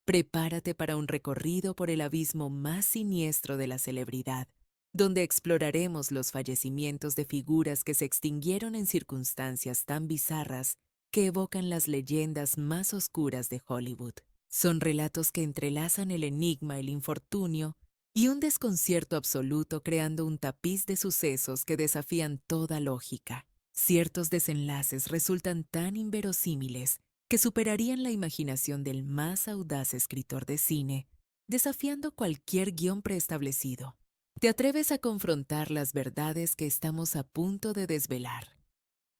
Prepárate para un recorrido por el abismo más siniestro de la celebridad, donde exploraremos los fallecimientos de figuras que se extinguieron en circunstancias tan bizarras que evocan las leyendas más oscuras de Hollywood. Son relatos que entrelazan el enigma, el infortunio y un desconcierto absoluto, creando un tapiz de sucesos que desafían toda lógica. Ciertos desenlaces resultan tan inverosímiles que superarían la imaginación del más audaz escritor de cine, desafiando cualquier guión preestablecido. ¿Te atreves a confrontar las verdades que estamos a punto de desvelar?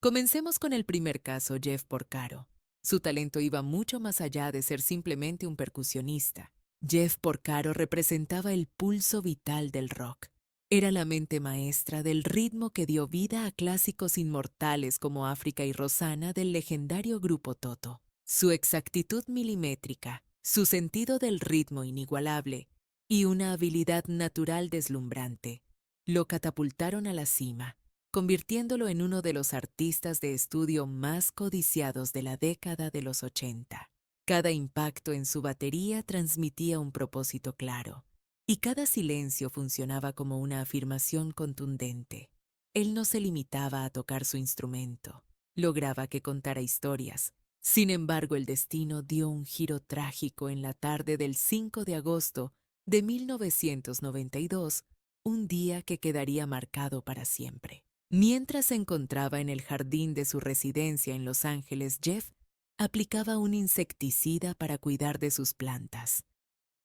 Comencemos con el primer caso, Jeff Porcaro. Su talento iba mucho más allá de ser simplemente un percusionista. Jeff Porcaro representaba el pulso vital del rock. Era la mente maestra del ritmo que dio vida a clásicos inmortales como África y Rosanna del legendario grupo Toto. Su exactitud milimétrica, su sentido del ritmo inigualable y una habilidad natural deslumbrante lo catapultaron a la cima, convirtiéndolo en uno de los artistas de estudio más codiciados de la década de los 80. Cada impacto en su batería transmitía un propósito claro, y cada silencio funcionaba como una afirmación contundente. Él no se limitaba a tocar su instrumento, lograba que contara historias. Sin embargo, el destino dio un giro trágico en la tarde del 5 de agosto de 1992, un día que quedaría marcado para siempre. Mientras se encontraba en el jardín de su residencia en Los Ángeles, Jeff aplicaba un insecticida para cuidar de sus plantas.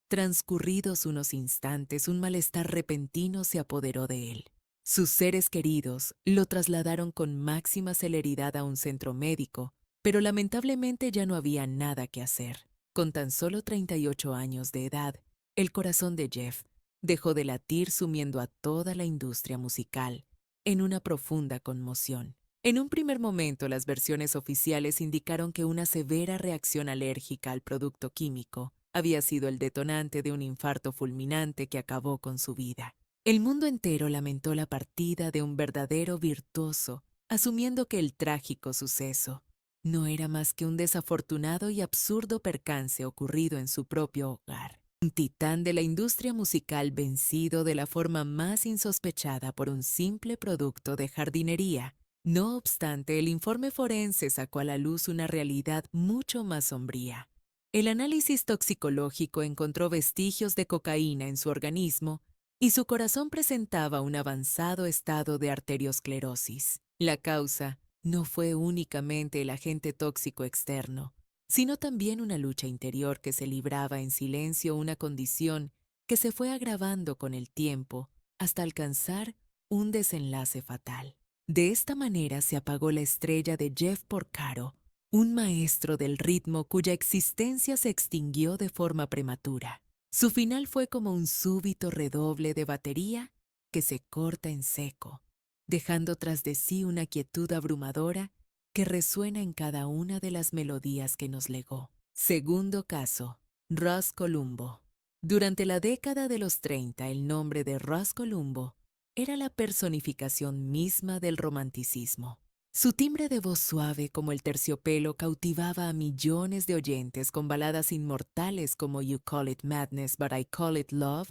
Transcurridos unos instantes, un malestar repentino se apoderó de él. Sus seres queridos lo trasladaron con máxima celeridad a un centro médico, pero lamentablemente ya no había nada que hacer. Con tan solo 38 años de edad, el corazón de Jeff dejó de latir, sumiendo a toda la industria musical en una profunda conmoción. En un primer momento, las versiones oficiales indicaron que una severa reacción alérgica al producto químico había sido el detonante de un infarto fulminante que acabó con su vida. El mundo entero lamentó la partida de un verdadero virtuoso, asumiendo que el trágico suceso no era más que un desafortunado y absurdo percance ocurrido en su propio hogar. Un titán de la industria musical vencido de la forma más insospechada por un simple producto de jardinería. No obstante, el informe forense sacó a la luz una realidad mucho más sombría. El análisis toxicológico encontró vestigios de cocaína en su organismo y su corazón presentaba un avanzado estado de arteriosclerosis. La causa no fue únicamente el agente tóxico externo, sino también una lucha interior que se libraba en silencio, una condición que se fue agravando con el tiempo hasta alcanzar un desenlace fatal. De esta manera se apagó la estrella de Jeff Porcaro, un maestro del ritmo cuya existencia se extinguió de forma prematura. Su final fue como un súbito redoble de batería que se corta en seco, dejando tras de sí una quietud abrumadora que resuena en cada una de las melodías que nos legó. Segundo caso, Russ Columbo. Durante la década de los 30, el nombre de Russ Columbo era la personificación misma del romanticismo. Su timbre de voz suave como el terciopelo cautivaba a millones de oyentes con baladas inmortales como You Call It Madness, But I Call It Love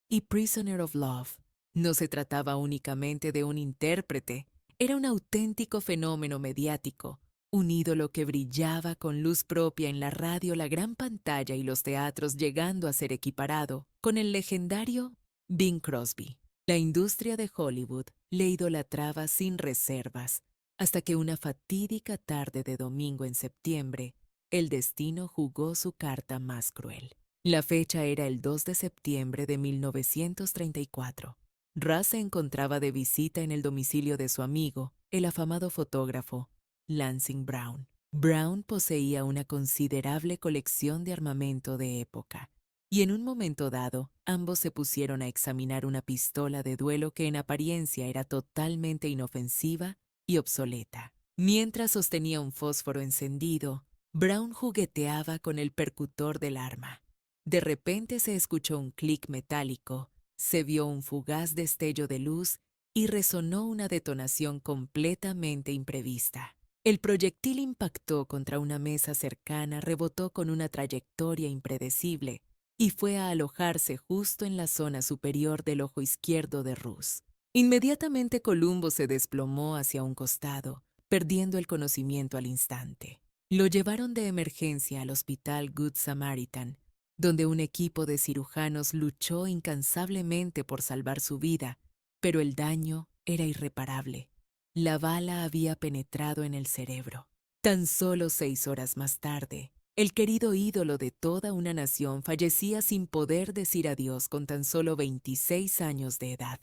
y Prisoner of Love. No se trataba únicamente de un intérprete, era un auténtico fenómeno mediático, un ídolo que brillaba con luz propia en la radio, la gran pantalla y los teatros, llegando a ser equiparado con el legendario Bing Crosby. La industria de Hollywood le idolatraba sin reservas, hasta que una fatídica tarde de domingo en septiembre, el destino jugó su carta más cruel. La fecha era el 2 de septiembre de 1934. Russ se encontraba de visita en el domicilio de su amigo, el afamado fotógrafo Lansing Brown. Brown poseía una considerable colección de armamento de época, y en un momento dado, ambos se pusieron a examinar una pistola de duelo que en apariencia era totalmente inofensiva y obsoleta. Mientras sostenía un fósforo encendido, Brown jugueteaba con el percutor del arma. De repente se escuchó un clic metálico, se vio un fugaz destello de luz y resonó una detonación completamente imprevista. El proyectil impactó contra una mesa cercana, rebotó con una trayectoria impredecible y fue a alojarse justo en la zona superior del ojo izquierdo de Rus. Inmediatamente Columbo se desplomó hacia un costado, perdiendo el conocimiento al instante. Lo llevaron de emergencia al hospital Good Samaritan, donde un equipo de cirujanos luchó incansablemente por salvar su vida, pero el daño era irreparable. La bala había penetrado en el cerebro. Tan solo 6 horas más tarde, el querido ídolo de toda una nación fallecía sin poder decir adiós con tan solo 26 años de edad.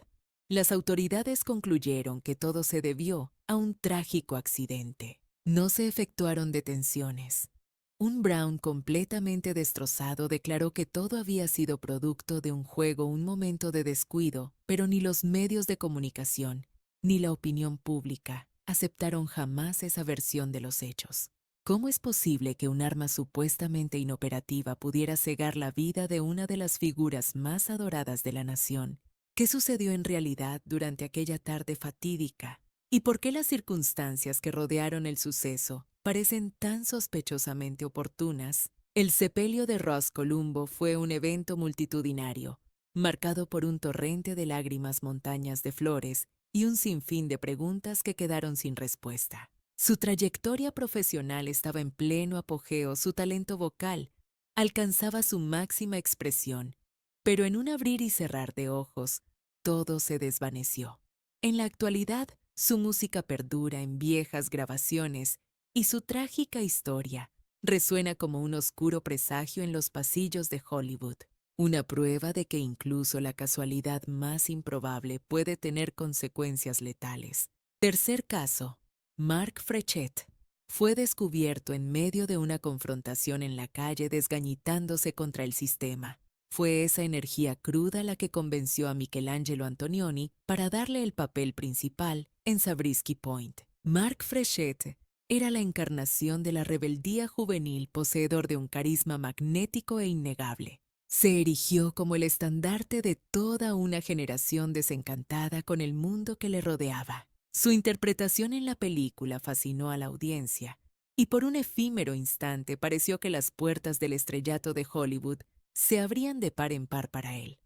Las autoridades concluyeron que todo se debió a un trágico accidente. No se efectuaron detenciones. Un Brown completamente destrozado declaró que todo había sido producto de un juego, un momento de descuido, pero ni los medios de comunicación ni la opinión pública aceptaron jamás esa versión de los hechos. ¿Cómo es posible que un arma supuestamente inoperativa pudiera cegar la vida de una de las figuras más adoradas de la nación? ¿Qué sucedió en realidad durante aquella tarde fatídica? ¿Y por qué las circunstancias que rodearon el suceso parecen tan sospechosamente oportunas? El sepelio de Ross Columbo fue un evento multitudinario, marcado por un torrente de lágrimas, montañas de flores y un sinfín de preguntas que quedaron sin respuesta. Su trayectoria profesional estaba en pleno apogeo, su talento vocal alcanzaba su máxima expresión, pero en un abrir y cerrar de ojos, todo se desvaneció. En la actualidad, su música perdura en viejas grabaciones y su trágica historia resuena como un oscuro presagio en los pasillos de Hollywood. Una prueba de que incluso la casualidad más improbable puede tener consecuencias letales. Tercer caso. Mark Frechet fue descubierto en medio de una confrontación en la calle desgañitándose contra el sistema. Fue esa energía cruda la que convenció a Michelangelo Antonioni para darle el papel principal en Zabriskie Point. Mark Frechet era la encarnación de la rebeldía juvenil, poseedor de un carisma magnético e innegable. Se erigió como el estandarte de toda una generación desencantada con el mundo que le rodeaba. Su interpretación en la película fascinó a la audiencia, y por un efímero instante pareció que las puertas del estrellato de Hollywood se abrían de par en par para él.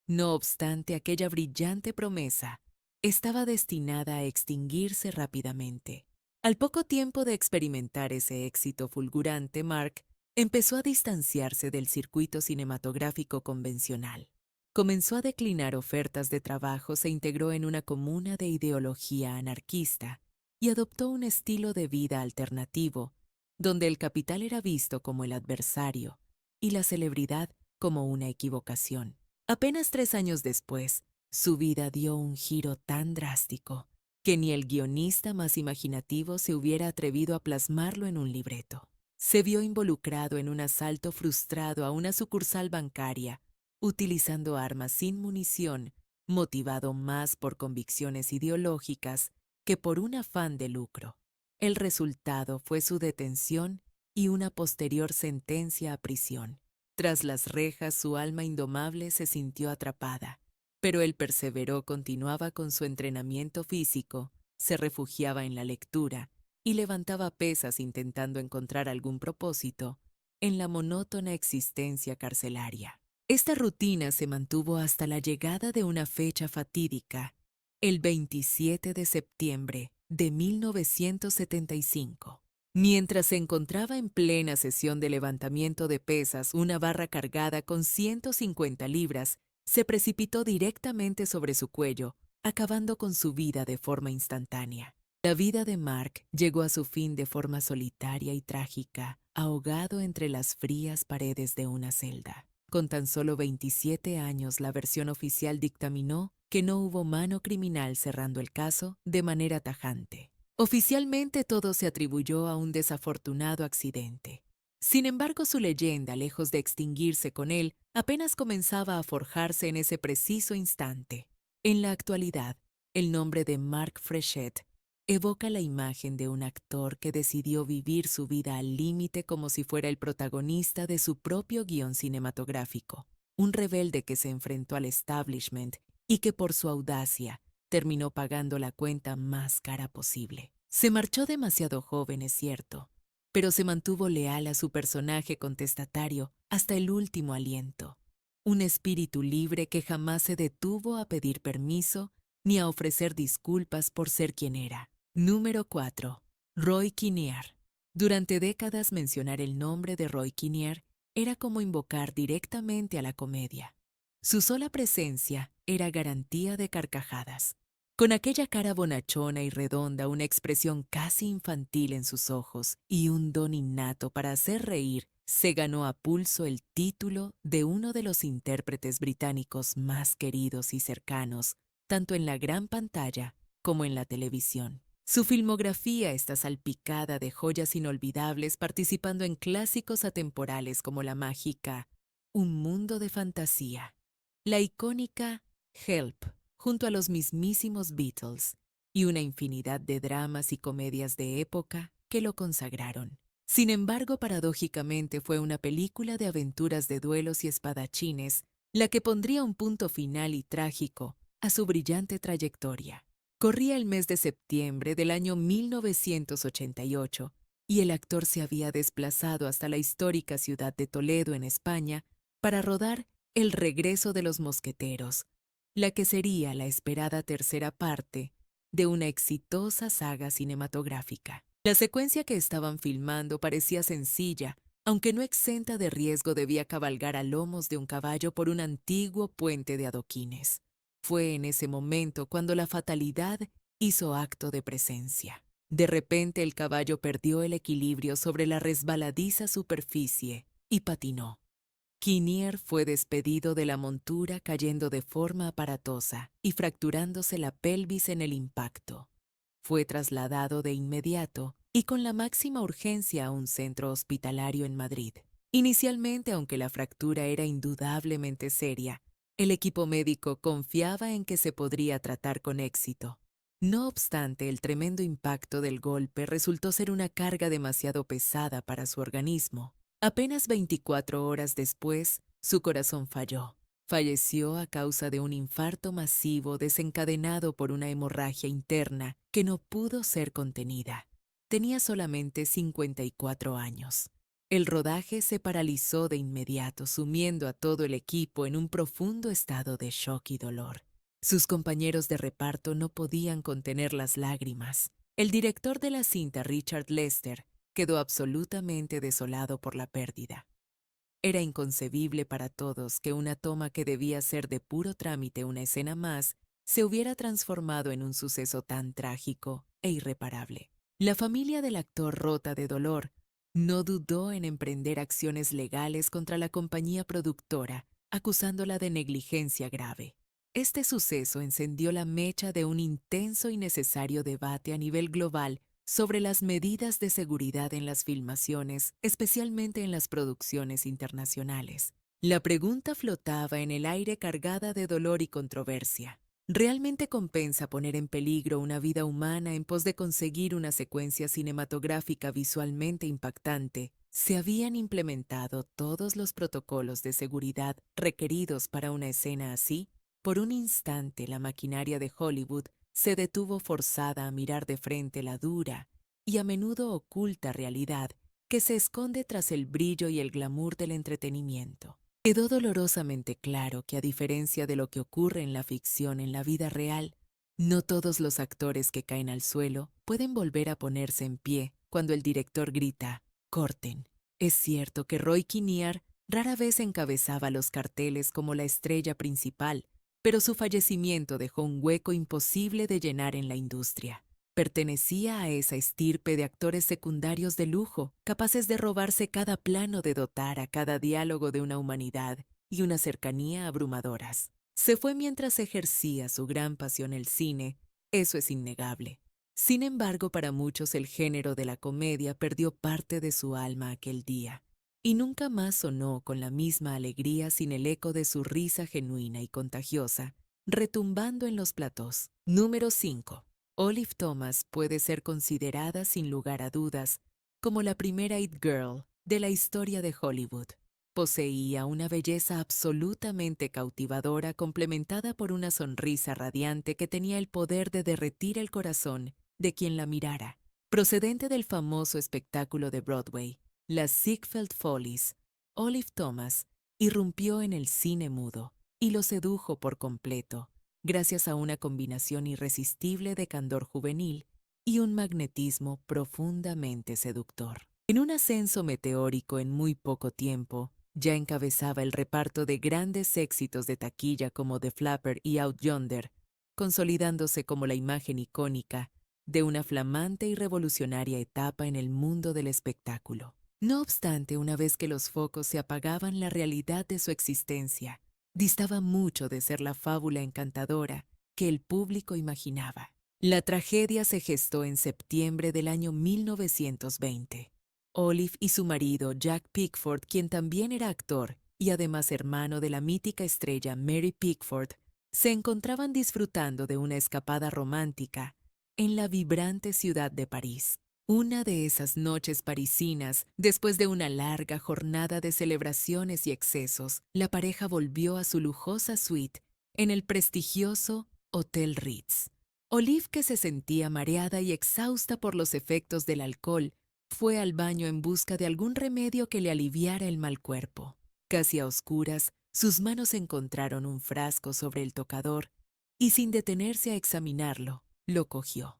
No obstante, aquella brillante promesa estaba destinada a extinguirse rápidamente. Al poco tiempo de experimentar ese éxito fulgurante, Mark empezó a distanciarse del circuito cinematográfico convencional. Comenzó a declinar ofertas de trabajo, se integró en una comuna de ideología anarquista y adoptó un estilo de vida alternativo, donde el capital era visto como el adversario y la celebridad como una equivocación. Apenas 3 años después, su vida dio un giro tan drástico que ni el guionista más imaginativo se hubiera atrevido a plasmarlo en un libreto. Se vio involucrado en un asalto frustrado a una sucursal bancaria, utilizando armas sin munición, motivado más por convicciones ideológicas que por un afán de lucro. El resultado fue su detención y una posterior sentencia a prisión. Tras las rejas, su alma indomable se sintió atrapada, pero él perseveró, continuaba con su entrenamiento físico, se refugiaba en la lectura y levantaba pesas intentando encontrar algún propósito en la monótona existencia carcelaria. Esta rutina se mantuvo hasta la llegada de una fecha fatídica, el 27 de septiembre de 1975. Mientras se encontraba en plena sesión de levantamiento de pesas, una barra cargada con 150 libras se precipitó directamente sobre su cuello, acabando con su vida de forma instantánea. La vida de Mark llegó a su fin de forma solitaria y trágica, ahogado entre las frías paredes de una celda. Con tan solo 27 años, la versión oficial dictaminó que no hubo mano criminal cerrando el caso de manera tajante. Oficialmente todo se atribuyó a un desafortunado accidente. Sin embargo, su leyenda, lejos de extinguirse con él, apenas comenzaba a forjarse en ese preciso instante. En la actualidad, el nombre de Mark Frechet evoca la imagen de un actor que decidió vivir su vida al límite como si fuera el protagonista de su propio guión cinematográfico, un rebelde que se enfrentó al establishment y que por su audacia terminó pagando la cuenta más cara posible. Se marchó demasiado joven, es cierto, pero se mantuvo leal a su personaje contestatario hasta el último aliento. Un espíritu libre que jamás se detuvo a pedir permiso ni a ofrecer disculpas por ser quien era. Número 4. Roy Kinnear. Durante décadas mencionar el nombre de Roy Kinnear era como invocar directamente a la comedia. Su sola presencia era garantía de carcajadas. Con aquella cara bonachona y redonda, una expresión casi infantil en sus ojos y un don innato para hacer reír, se ganó a pulso el título de uno de los intérpretes británicos más queridos y cercanos, tanto en la gran pantalla como en la televisión. Su filmografía está salpicada de joyas inolvidables, participando en clásicos atemporales como la mágica Un mundo de fantasía, la icónica Help, junto a los mismísimos Beatles, y una infinidad de dramas y comedias de época que lo consagraron. Sin embargo, paradójicamente fue una película de aventuras de duelos y espadachines la que pondría un punto final y trágico a su brillante trayectoria. Corría el mes de septiembre del año 1988 y el actor se había desplazado hasta la histórica ciudad de Toledo, en España, para rodar El regreso de los mosqueteros, la que sería la esperada tercera parte de una exitosa saga cinematográfica. La secuencia que estaban filmando parecía sencilla, aunque no exenta de riesgo. Debía cabalgar a lomos de un caballo por un antiguo puente de adoquines. Fue en ese momento cuando la fatalidad hizo acto de presencia. De repente el caballo perdió el equilibrio sobre la resbaladiza superficie y patinó. Kinnear fue despedido de la montura, cayendo de forma aparatosa y fracturándose la pelvis en el impacto. Fue trasladado de inmediato y con la máxima urgencia a un centro hospitalario en Madrid. Inicialmente, aunque la fractura era indudablemente seria, el equipo médico confiaba en que se podría tratar con éxito. No obstante, el tremendo impacto del golpe resultó ser una carga demasiado pesada para su organismo. Apenas 24 horas después, su corazón falló. Falleció a causa de un infarto masivo desencadenado por una hemorragia interna que no pudo ser contenida. Tenía solamente 54 años. El rodaje se paralizó de inmediato, sumiendo a todo el equipo en un profundo estado de shock y dolor. Sus compañeros de reparto no podían contener las lágrimas. El director de la cinta, Richard Lester, quedó absolutamente desolado por la pérdida. Era inconcebible para todos que una toma que debía ser de puro trámite una escena más se hubiera transformado en un suceso tan trágico e irreparable. La familia del actor, rota de dolor, no dudó en emprender acciones legales contra la compañía productora, acusándola de negligencia grave. Este suceso encendió la mecha de un intenso y necesario debate a nivel global sobre las medidas de seguridad en las filmaciones, especialmente en las producciones internacionales. La pregunta flotaba en el aire, cargada de dolor y controversia. ¿Realmente compensa poner en peligro una vida humana en pos de conseguir una secuencia cinematográfica visualmente impactante? ¿Se habían implementado todos los protocolos de seguridad requeridos para una escena así? Por un instante, la maquinaria de Hollywood se detuvo, forzada a mirar de frente la dura y a menudo oculta realidad que se esconde tras el brillo y el glamour del entretenimiento. Quedó dolorosamente claro que, a diferencia de lo que ocurre en la ficción, en la vida real, no todos los actores que caen al suelo pueden volver a ponerse en pie cuando el director grita «corten». Es cierto que Roy Kinnear rara vez encabezaba los carteles como la estrella principal, pero su fallecimiento dejó un hueco imposible de llenar en la industria. Pertenecía a esa estirpe de actores secundarios de lujo, capaces de robarse cada plano, de dotar a cada diálogo de una humanidad y una cercanía abrumadoras. Se fue mientras ejercía su gran pasión, el cine, eso es innegable. Sin embargo, para muchos el género de la comedia perdió parte de su alma aquel día, y nunca más sonó con la misma alegría, sin el eco de su risa genuina y contagiosa, retumbando en los platós. Número 5. Olive Thomas puede ser considerada, sin lugar a dudas, como la primera It Girl de la historia de Hollywood. Poseía una belleza absolutamente cautivadora, complementada por una sonrisa radiante que tenía el poder de derretir el corazón de quien la mirara. Procedente del famoso espectáculo de Broadway, las Ziegfeld Follies, Olive Thomas irrumpió en el cine mudo y lo sedujo por completo, gracias a una combinación irresistible de candor juvenil y un magnetismo profundamente seductor. En un ascenso meteórico en muy poco tiempo, ya encabezaba el reparto de grandes éxitos de taquilla como The Flapper y Out Yonder, consolidándose como la imagen icónica de una flamante y revolucionaria etapa en el mundo del espectáculo. No obstante, una vez que los focos se apagaban, la realidad de su existencia distaba mucho de ser la fábula encantadora que el público imaginaba. La tragedia se gestó en septiembre del año 1920. Olive y su marido, Jack Pickford, quien también era actor y además hermano de la mítica estrella Mary Pickford, se encontraban disfrutando de una escapada romántica en la vibrante ciudad de París. Una de esas noches parisinas, después de una larga jornada de celebraciones y excesos, la pareja volvió a su lujosa suite en el prestigioso Hotel Ritz. Olive, que se sentía mareada y exhausta por los efectos del alcohol, fue al baño en busca de algún remedio que le aliviara el mal cuerpo. Casi a oscuras, sus manos encontraron un frasco sobre el tocador y, sin detenerse a examinarlo, lo cogió.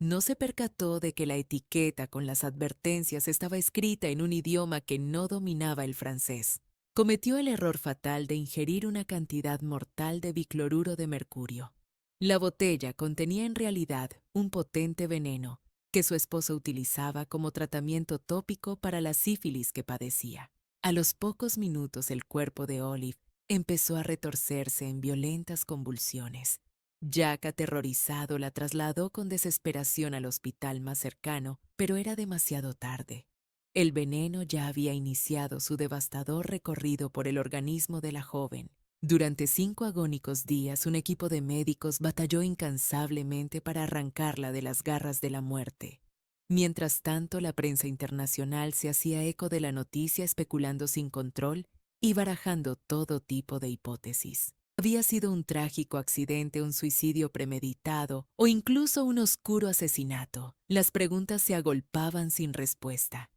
No se percató de que la etiqueta con las advertencias estaba escrita en un idioma que no dominaba el francés. Cometió el error fatal de ingerir una cantidad mortal de bicloruro de mercurio. La botella contenía en realidad un potente veneno que su esposo utilizaba como tratamiento tópico para la sífilis que padecía. A los pocos minutos el cuerpo de Olive empezó a retorcerse en violentas convulsiones. Jack, aterrorizado, la trasladó con desesperación al hospital más cercano, pero era demasiado tarde. El veneno ya había iniciado su devastador recorrido por el organismo de la joven. Durante 5 agónicos días, un equipo de médicos batalló incansablemente para arrancarla de las garras de la muerte. Mientras tanto, la prensa internacional se hacía eco de la noticia, especulando sin control y barajando todo tipo de hipótesis. Había sido un trágico accidente, un suicidio premeditado o incluso un oscuro asesinato. Las preguntas se agolpaban sin respuesta.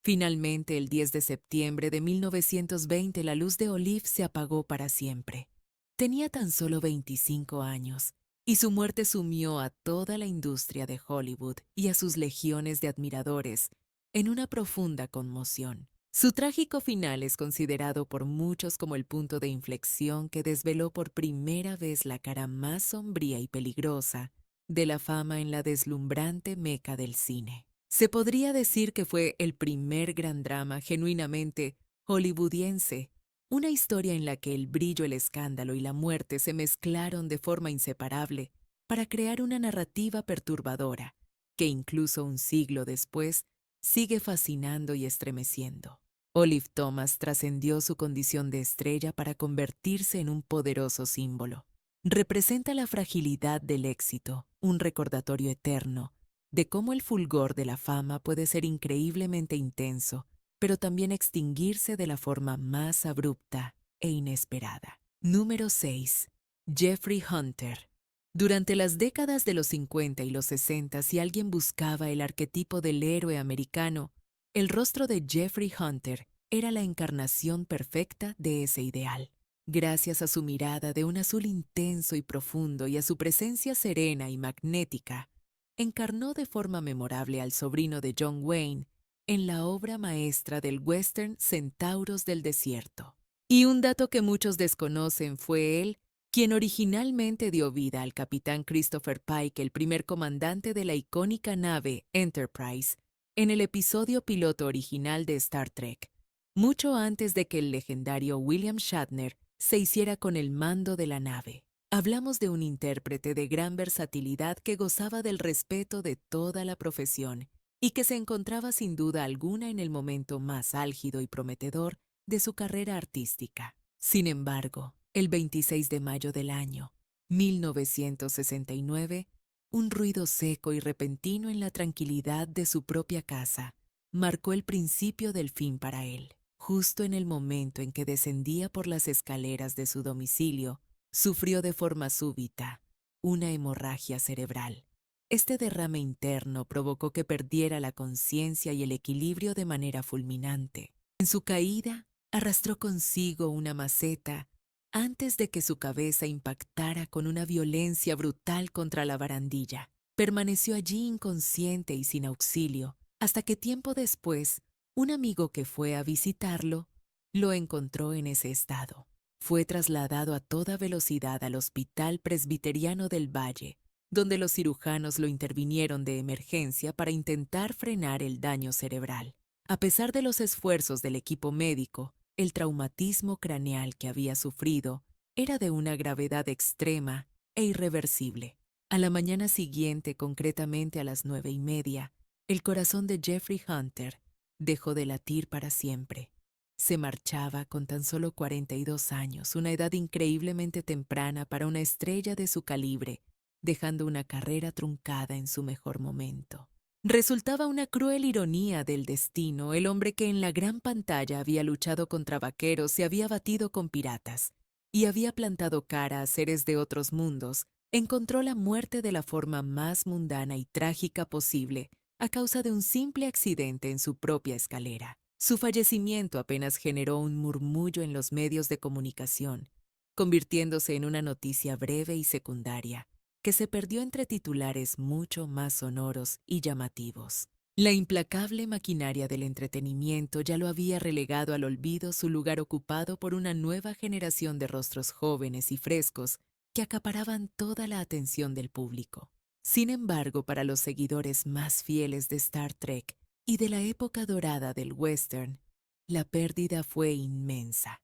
Finalmente, el 10 de septiembre de 1920, la luz de Olive se apagó para siempre. Tenía tan solo 25 años y su muerte sumió a toda la industria de Hollywood y a sus legiones de admiradores en una profunda conmoción. Su trágico final es considerado por muchos como el punto de inflexión que desveló por primera vez la cara más sombría y peligrosa de la fama en la deslumbrante meca del cine. Se podría decir que fue el primer gran drama genuinamente hollywoodiense, una historia en la que el brillo, el escándalo y la muerte se mezclaron de forma inseparable para crear una narrativa perturbadora que incluso un siglo después sigue fascinando y estremeciendo. Olive Thomas trascendió su condición de estrella para convertirse en un poderoso símbolo. Representa la fragilidad del éxito, un recordatorio eterno de cómo el fulgor de la fama puede ser increíblemente intenso, pero también extinguirse de la forma más abrupta e inesperada. Número 6. Jeffrey Hunter. Durante las décadas de los 50 y los 60, si alguien buscaba el arquetipo del héroe americano, el rostro de Jeffrey Hunter era la encarnación perfecta de ese ideal. Gracias a su mirada de un azul intenso y profundo y a su presencia serena y magnética, encarnó de forma memorable al sobrino de John Wayne en la obra maestra del western Centauros del Desierto. Y un dato que muchos desconocen, fue él quien originalmente dio vida al capitán Christopher Pike, el primer comandante de la icónica nave Enterprise, en el episodio piloto original de Star Trek, mucho antes de que el legendario William Shatner se hiciera con el mando de la nave. Hablamos de un intérprete de gran versatilidad que gozaba del respeto de toda la profesión y que se encontraba sin duda alguna en el momento más álgido y prometedor de su carrera artística. Sin embargo, el 26 de mayo del año 1969, un ruido seco y repentino en la tranquilidad de su propia casa marcó el principio del fin para él. Justo en el momento en que descendía por las escaleras de su domicilio, sufrió de forma súbita una hemorragia cerebral. Este derrame interno provocó que perdiera la conciencia y el equilibrio de manera fulminante. En su caída, arrastró consigo una maceta antes de que su cabeza impactara con una violencia brutal contra la barandilla. Permaneció allí inconsciente y sin auxilio, hasta que tiempo después, un amigo que fue a visitarlo lo encontró en ese estado. Fue trasladado a toda velocidad al Hospital Presbiteriano del Valle, donde los cirujanos lo intervinieron de emergencia para intentar frenar el daño cerebral. A pesar de los esfuerzos del equipo médico, el traumatismo craneal que había sufrido era de una gravedad extrema e irreversible. A la mañana siguiente, concretamente a las 9:30, el corazón de Jeffrey Hunter dejó de latir para siempre. Se marchaba con tan solo 42 años, una edad increíblemente temprana para una estrella de su calibre, dejando una carrera truncada en su mejor momento. Resultaba una cruel ironía del destino. El hombre que en la gran pantalla había luchado contra vaqueros, se había batido con piratas y había plantado cara a seres de otros mundos, encontró la muerte de la forma más mundana y trágica posible a causa de un simple accidente en su propia escalera. Su fallecimiento apenas generó un murmullo en los medios de comunicación, convirtiéndose en una noticia breve y secundaria, que se perdió entre titulares mucho más sonoros y llamativos. La implacable maquinaria del entretenimiento ya lo había relegado al olvido, su lugar ocupado por una nueva generación de rostros jóvenes y frescos que acaparaban toda la atención del público. Sin embargo, para los seguidores más fieles de Star Trek y de la época dorada del western, la pérdida fue inmensa.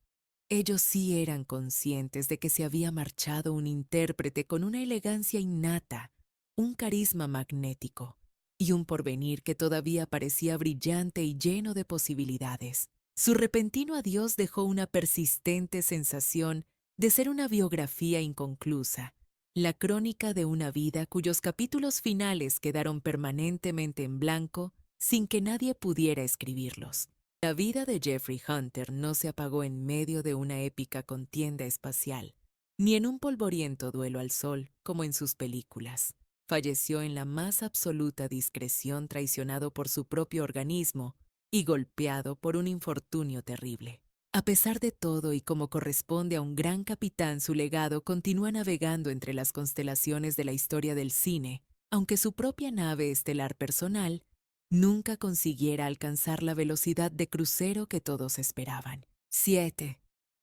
Ellos sí eran conscientes de que se había marchado un intérprete con una elegancia innata, un carisma magnético y un porvenir que todavía parecía brillante y lleno de posibilidades. Su repentino adiós dejó una persistente sensación de ser una biografía inconclusa, la crónica de una vida cuyos capítulos finales quedaron permanentemente en blanco sin que nadie pudiera escribirlos. La vida de Jeffrey Hunter no se apagó en medio de una épica contienda espacial, ni en un polvoriento duelo al sol como en sus películas. Falleció en la más absoluta discreción, traicionado por su propio organismo y golpeado por un infortunio terrible. A pesar de todo y como corresponde a un gran capitán, su legado continúa navegando entre las constelaciones de la historia del cine, aunque su propia nave estelar personal nunca consiguiera alcanzar la velocidad de crucero que todos esperaban. 7.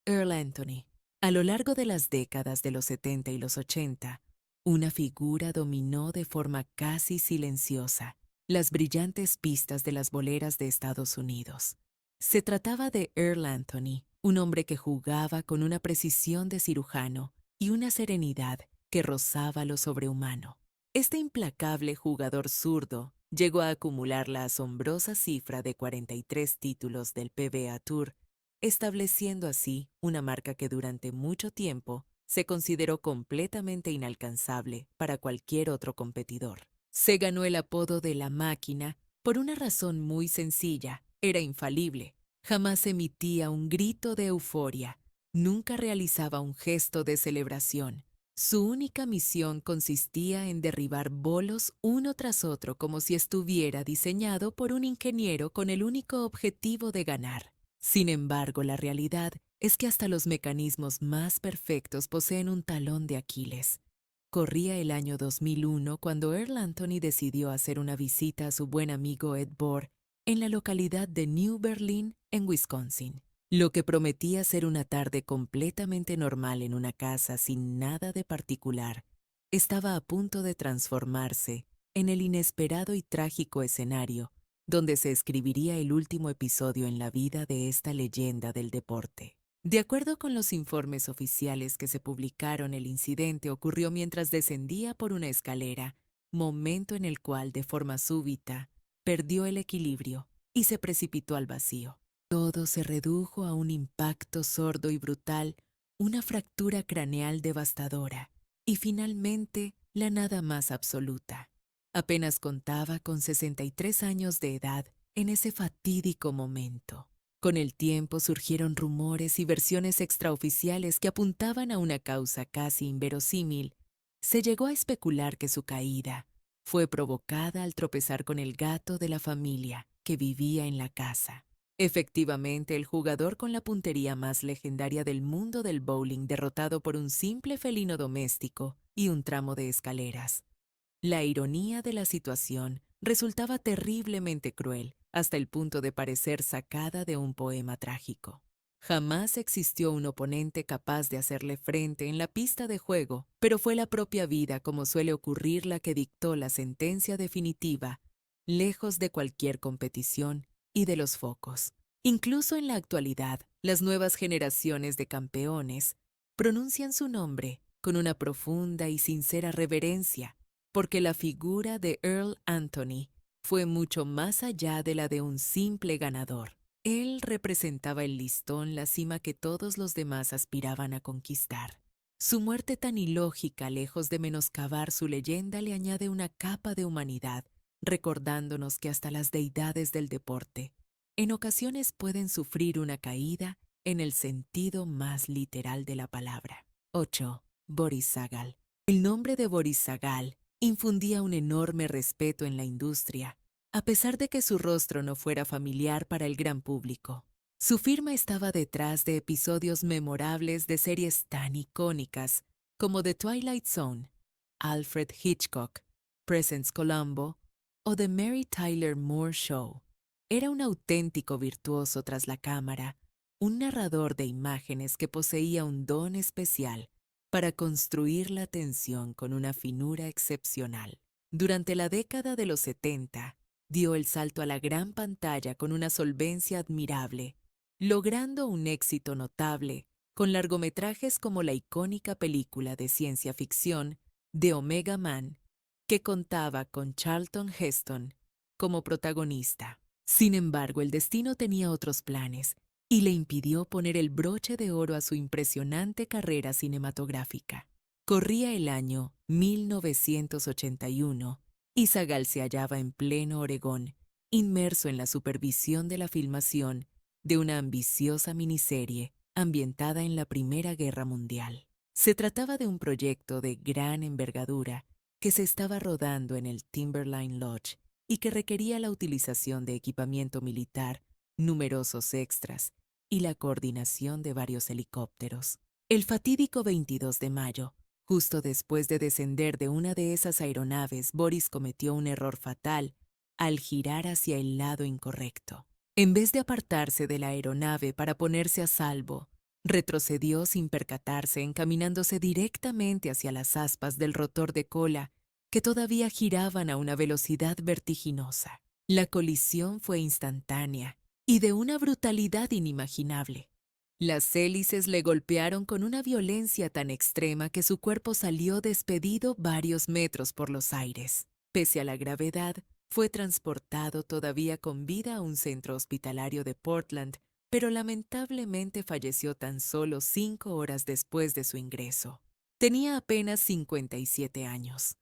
Earl Anthony. A lo largo de las décadas de los 70 y los 80, una figura dominó de forma casi silenciosa las brillantes pistas de las boleras de Estados Unidos. Se trataba de Earl Anthony, un hombre que jugaba con una precisión de cirujano y una serenidad que rozaba lo sobrehumano. Este implacable jugador zurdo llegó a acumular la asombrosa cifra de 43 títulos del PBA Tour, estableciendo así una marca que durante mucho tiempo se consideró completamente inalcanzable para cualquier otro competidor. Se ganó el apodo de la máquina por una razón muy sencilla: era infalible. Jamás emitía un grito de euforia, nunca realizaba un gesto de celebración. Su única misión consistía en derribar bolos uno tras otro como si estuviera diseñado por un ingeniero con el único objetivo de ganar. Sin embargo, la realidad es que hasta los mecanismos más perfectos poseen un talón de Aquiles. Corría el año 2001 cuando Earl Anthony decidió hacer una visita a su buen amigo Ed Bohr en la localidad de New Berlin, en Wisconsin. Lo que prometía ser una tarde completamente normal en una casa sin nada de particular, estaba a punto de transformarse en el inesperado y trágico escenario donde se escribiría el último episodio en la vida de esta leyenda del deporte. De acuerdo con los informes oficiales que se publicaron, el incidente ocurrió mientras descendía por una escalera, momento en el cual, de forma súbita, perdió el equilibrio y se precipitó al vacío. Todo se redujo a un impacto sordo y brutal, una fractura craneal devastadora y finalmente la nada más absoluta. Apenas contaba con 63 años de edad en ese fatídico momento. Con el tiempo surgieron rumores y versiones extraoficiales que apuntaban a una causa casi inverosímil. Se llegó a especular que su caída fue provocada al tropezar con el gato de la familia que vivía en la casa. Efectivamente, el jugador con la puntería más legendaria del mundo del bowling derrotado por un simple felino doméstico y un tramo de escaleras. La ironía de la situación resultaba terriblemente cruel, hasta el punto de parecer sacada de un poema trágico. Jamás existió un oponente capaz de hacerle frente en la pista de juego, pero fue la propia vida, como suele ocurrir, la que dictó la sentencia definitiva, lejos de cualquier competición y de los focos. Incluso en la actualidad, las nuevas generaciones de campeones pronuncian su nombre con una profunda y sincera reverencia, porque la figura de Earl Anthony fue mucho más allá de la de un simple ganador. Él representaba el listón, la cima que todos los demás aspiraban a conquistar. Su muerte tan ilógica, lejos de menoscabar su leyenda, le añade una capa de humanidad, recordándonos que hasta las deidades del deporte en ocasiones pueden sufrir una caída en el sentido más literal de la palabra. 8. Boris Sagal. El nombre de Boris Sagal infundía un enorme respeto en la industria, a pesar de que su rostro no fuera familiar para el gran público. Su firma estaba detrás de episodios memorables de series tan icónicas como The Twilight Zone, Alfred Hitchcock, Presence Colombo o The Mary Tyler Moore Show. Era un auténtico virtuoso tras la cámara, un narrador de imágenes que poseía un don especial para construir la tensión con una finura excepcional. Durante la década de los 70, dio el salto a la gran pantalla con una solvencia admirable, logrando un éxito notable con largometrajes como la icónica película de ciencia ficción The Omega Man, que contaba con Charlton Heston como protagonista. Sin embargo, el destino tenía otros planes y le impidió poner el broche de oro a su impresionante carrera cinematográfica. Corría el año 1981 y Sagal se hallaba en pleno Oregón, inmerso en la supervisión de la filmación de una ambiciosa miniserie ambientada en la Primera Guerra Mundial. Se trataba de un proyecto de gran envergadura que se estaba rodando en el Timberline Lodge y que requería la utilización de equipamiento militar, numerosos extras y la coordinación de varios helicópteros. El fatídico 22 de mayo, justo después de descender de una de esas aeronaves, Boris cometió un error fatal al girar hacia el lado incorrecto. En vez de apartarse de la aeronave para ponerse a salvo, retrocedió sin percatarse, encaminándose directamente hacia las aspas del rotor de cola que todavía giraban a una velocidad vertiginosa. La colisión fue instantánea y de una brutalidad inimaginable. Las hélices le golpearon con una violencia tan extrema que su cuerpo salió despedido varios metros por los aires. Pese a la gravedad, fue transportado todavía con vida a un centro hospitalario de Portland, pero lamentablemente falleció tan solo 5 horas después de su ingreso. Tenía apenas 57 años.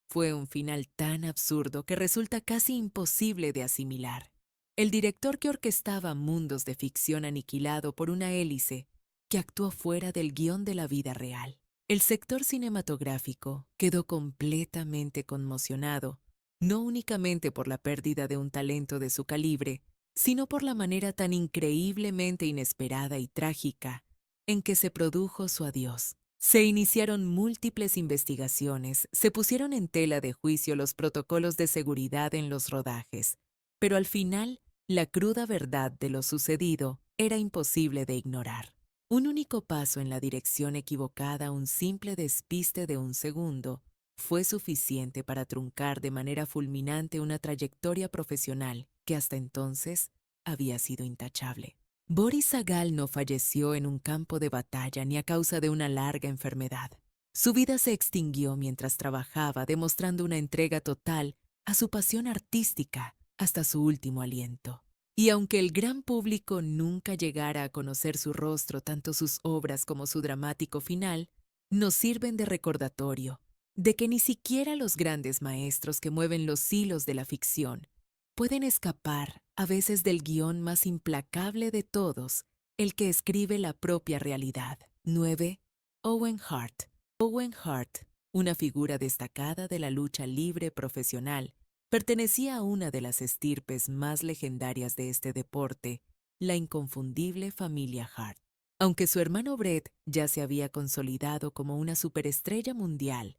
Fue un final tan absurdo que resulta casi imposible de asimilar. El director que orquestaba mundos de ficción aniquilado por una hélice que actuó fuera del guión de la vida real. El sector cinematográfico quedó completamente conmocionado, no únicamente por la pérdida de un talento de su calibre, sino por la manera tan increíblemente inesperada y trágica en que se produjo su adiós. Se iniciaron múltiples investigaciones, se pusieron en tela de juicio los protocolos de seguridad en los rodajes, pero al final, la cruda verdad de lo sucedido era imposible de ignorar. Un único paso en la dirección equivocada, un simple despiste de un segundo, fue suficiente para truncar de manera fulminante una trayectoria profesional que hasta entonces había sido intachable. Boris Sagal no falleció en un campo de batalla ni a causa de una larga enfermedad. Su vida se extinguió mientras trabajaba, demostrando una entrega total a su pasión artística hasta su último aliento. Y aunque el gran público nunca llegara a conocer su rostro, tanto sus obras como su dramático final, nos sirven de recordatorio de que ni siquiera los grandes maestros que mueven los hilos de la ficción pueden escapar a veces del guión más implacable de todos, el que escribe la propia realidad. 9. Owen Hart. Owen Hart una figura destacada de la lucha libre profesional. Pertenecía a una de las estirpes más legendarias de este deporte, la inconfundible familia Hart. Aunque su hermano Bret ya se había consolidado como una superestrella mundial,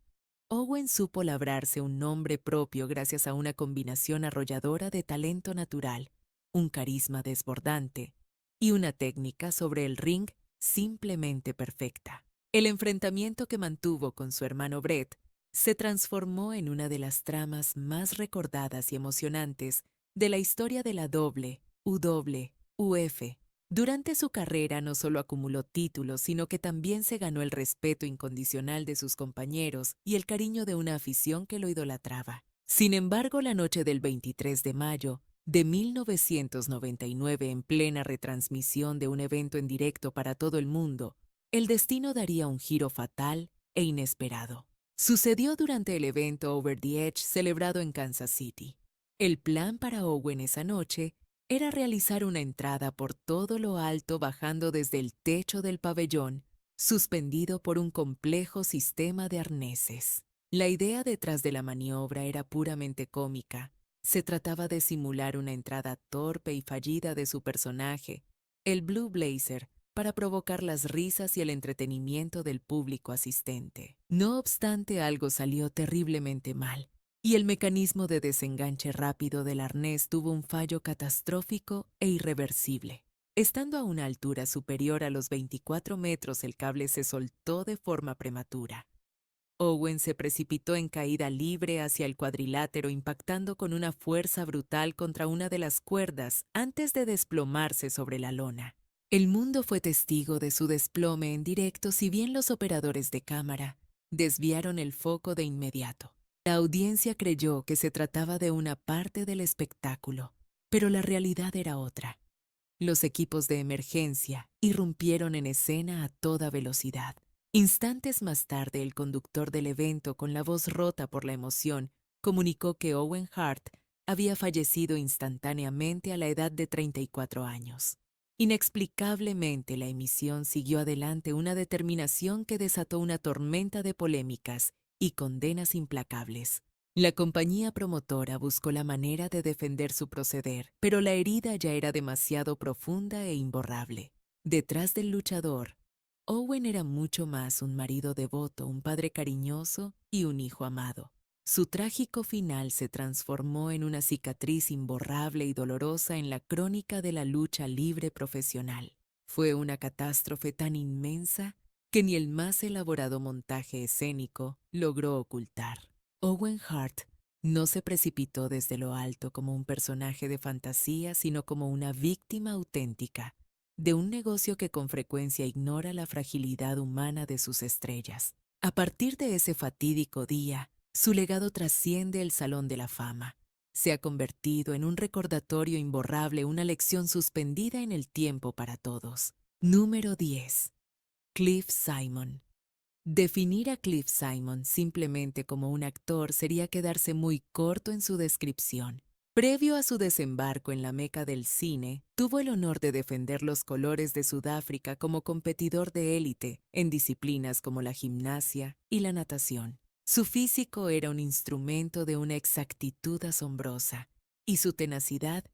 Owen supo labrarse un nombre propio gracias a una combinación arrolladora de talento natural, un carisma desbordante y una técnica sobre el ring simplemente perfecta. El enfrentamiento que mantuvo con su hermano Bret se transformó en una de las tramas más recordadas y emocionantes de la historia de la WWF. Durante su carrera no solo acumuló títulos, sino que también se ganó el respeto incondicional de sus compañeros y el cariño de una afición que lo idolatraba. Sin embargo, la noche del 23 de mayo de 1999, en plena retransmisión de un evento en directo para todo el mundo, el destino daría un giro fatal e inesperado. Sucedió durante el evento Over the Edge celebrado en Kansas City. El plan para Owen esa noche era realizar una entrada por todo lo alto bajando desde el techo del pabellón, suspendido por un complejo sistema de arneses. La idea detrás de la maniobra era puramente cómica. Se trataba de simular una entrada torpe y fallida de su personaje, el Blue Blazer, para provocar las risas y el entretenimiento del público asistente. No obstante, algo salió terriblemente mal, y el mecanismo de desenganche rápido del arnés tuvo un fallo catastrófico e irreversible. Estando a una altura superior a los 24 metros, el cable se soltó de forma prematura. Owen se precipitó en caída libre hacia el cuadrilátero, impactando con una fuerza brutal contra una de las cuerdas antes de desplomarse sobre la lona. El mundo fue testigo de su desplome en directo, si bien los operadores de cámara desviaron el foco de inmediato. La audiencia creyó que se trataba de una parte del espectáculo, pero la realidad era otra. Los equipos de emergencia irrumpieron en escena a toda velocidad. Instantes más tarde, el conductor del evento, con la voz rota por la emoción, comunicó que Owen Hart había fallecido instantáneamente a la edad de 34 años. Inexplicablemente, la emisión siguió adelante, una determinación que desató una tormenta de polémicas y condenas implacables. La compañía promotora buscó la manera de defender su proceder, pero la herida ya era demasiado profunda e imborrable. Detrás del luchador, Owen era mucho más: un marido devoto, un padre cariñoso y un hijo amado. Su trágico final se transformó en una cicatriz imborrable y dolorosa en la crónica de la lucha libre profesional. Fue una catástrofe tan inmensa que ni el más elaborado montaje escénico logró ocultar. Owen Hart no se precipitó desde lo alto como un personaje de fantasía, sino como una víctima auténtica de un negocio que con frecuencia ignora la fragilidad humana de sus estrellas. A partir de ese fatídico día, su legado trasciende el Salón de la Fama. Se ha convertido en un recordatorio imborrable, una lección suspendida en el tiempo para todos. Número 10. Cliff Simon. Definir a Cliff Simon simplemente como un actor sería quedarse muy corto en su descripción. Previo a su desembarco en la meca del cine, tuvo el honor de defender los colores de Sudáfrica como competidor de élite en disciplinas como la gimnasia y la natación. Su físico era un instrumento de una exactitud asombrosa y su tenacidad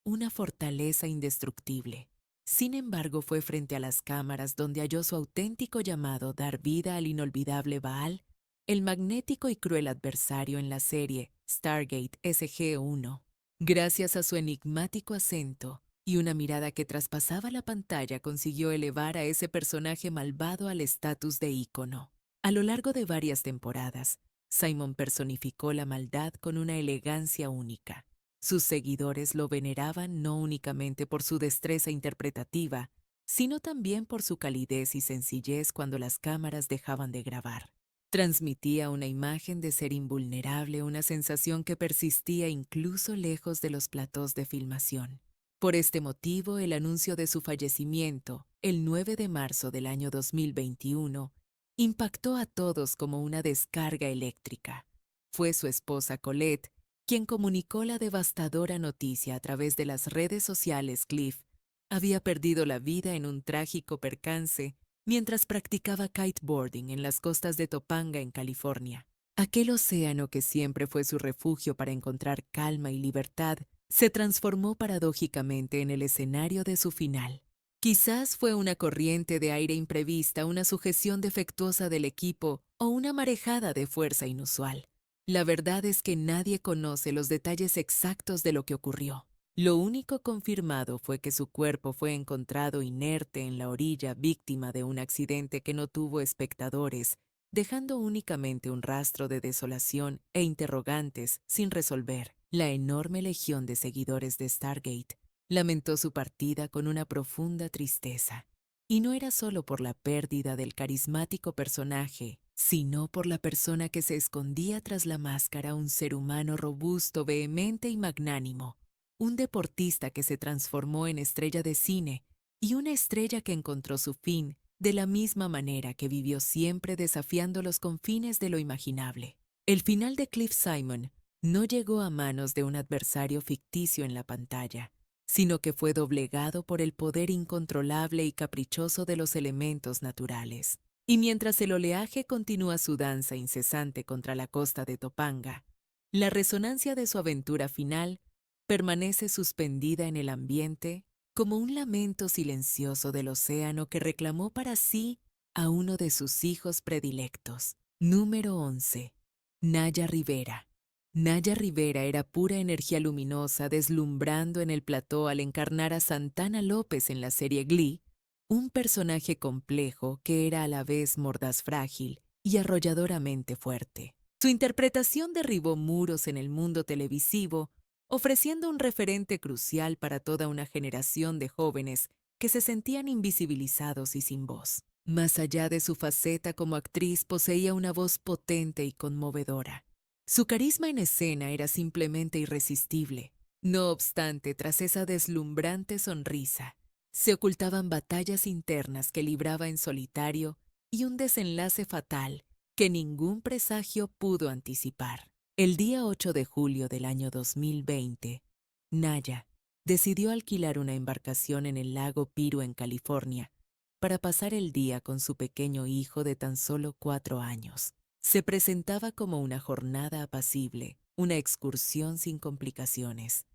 una fortaleza indestructible. Sin embargo, fue frente a las cámaras donde halló su auténtico llamado: dar vida al inolvidable Baal, el magnético y cruel adversario en la serie Stargate SG-1. Gracias a su enigmático acento y una mirada que traspasaba la pantalla, consiguió elevar a ese personaje malvado al estatus de ícono. A lo largo de varias temporadas, Simon personificó la maldad con una elegancia única. Sus seguidores lo veneraban no únicamente por su destreza interpretativa, sino también por su calidez y sencillez cuando las cámaras dejaban de grabar. Transmitía una imagen de ser invulnerable, una sensación que persistía incluso lejos de los platós de filmación. Por este motivo, el anuncio de su fallecimiento, el 9 de marzo del año 2021, impactó a todos como una descarga eléctrica. Fue su esposa Colette quien comunicó la devastadora noticia a través de las redes sociales. Cliff había perdido la vida en un trágico percance mientras practicaba kiteboarding en las costas de Topanga, en California. Aquel océano que siempre fue su refugio para encontrar calma y libertad, se transformó paradójicamente en el escenario de su final. Quizás fue una corriente de aire imprevista, una sujeción defectuosa del equipo o una marejada de fuerza inusual. La verdad es que nadie conoce los detalles exactos de lo que ocurrió. Lo único confirmado fue que su cuerpo fue encontrado inerte en la orilla, víctima de un accidente que no tuvo espectadores, dejando únicamente un rastro de desolación e interrogantes sin resolver. La enorme legión de seguidores de Stargate lamentó su partida con una profunda tristeza. Y no era solo por la pérdida del carismático personaje, sino por la persona que se escondía tras la máscara, un ser humano robusto, vehemente y magnánimo, un deportista que se transformó en estrella de cine y una estrella que encontró su fin de la misma manera que vivió siempre desafiando los confines de lo imaginable. El final de Cliff Simon no llegó a manos de un adversario ficticio en la pantalla, sino que fue doblegado por el poder incontrolable y caprichoso de los elementos naturales. Y mientras el oleaje continúa su danza incesante contra la costa de Topanga, la resonancia de su aventura final permanece suspendida en el ambiente como un lamento silencioso del océano que reclamó para sí a uno de sus hijos predilectos. Número 11. Naya Rivera. Naya Rivera era pura energía luminosa, deslumbrando en el plató al encarnar a Santana López en la serie Glee, un personaje complejo que era a la vez mordaz, frágil y arrolladoramente fuerte. Su interpretación derribó muros en el mundo televisivo, ofreciendo un referente crucial para toda una generación de jóvenes que se sentían invisibilizados y sin voz. Más allá de su faceta como actriz, poseía una voz potente y conmovedora. Su carisma en escena era simplemente irresistible. No obstante, tras esa deslumbrante sonrisa, se ocultaban batallas internas que libraba en solitario y un desenlace fatal que ningún presagio pudo anticipar. El día 8 de julio del año 2020, Naya decidió alquilar una embarcación en el lago Piru, en California, para pasar el día con su pequeño hijo de tan solo 4 años. Se presentaba como una jornada apacible, una excursión sin complicaciones.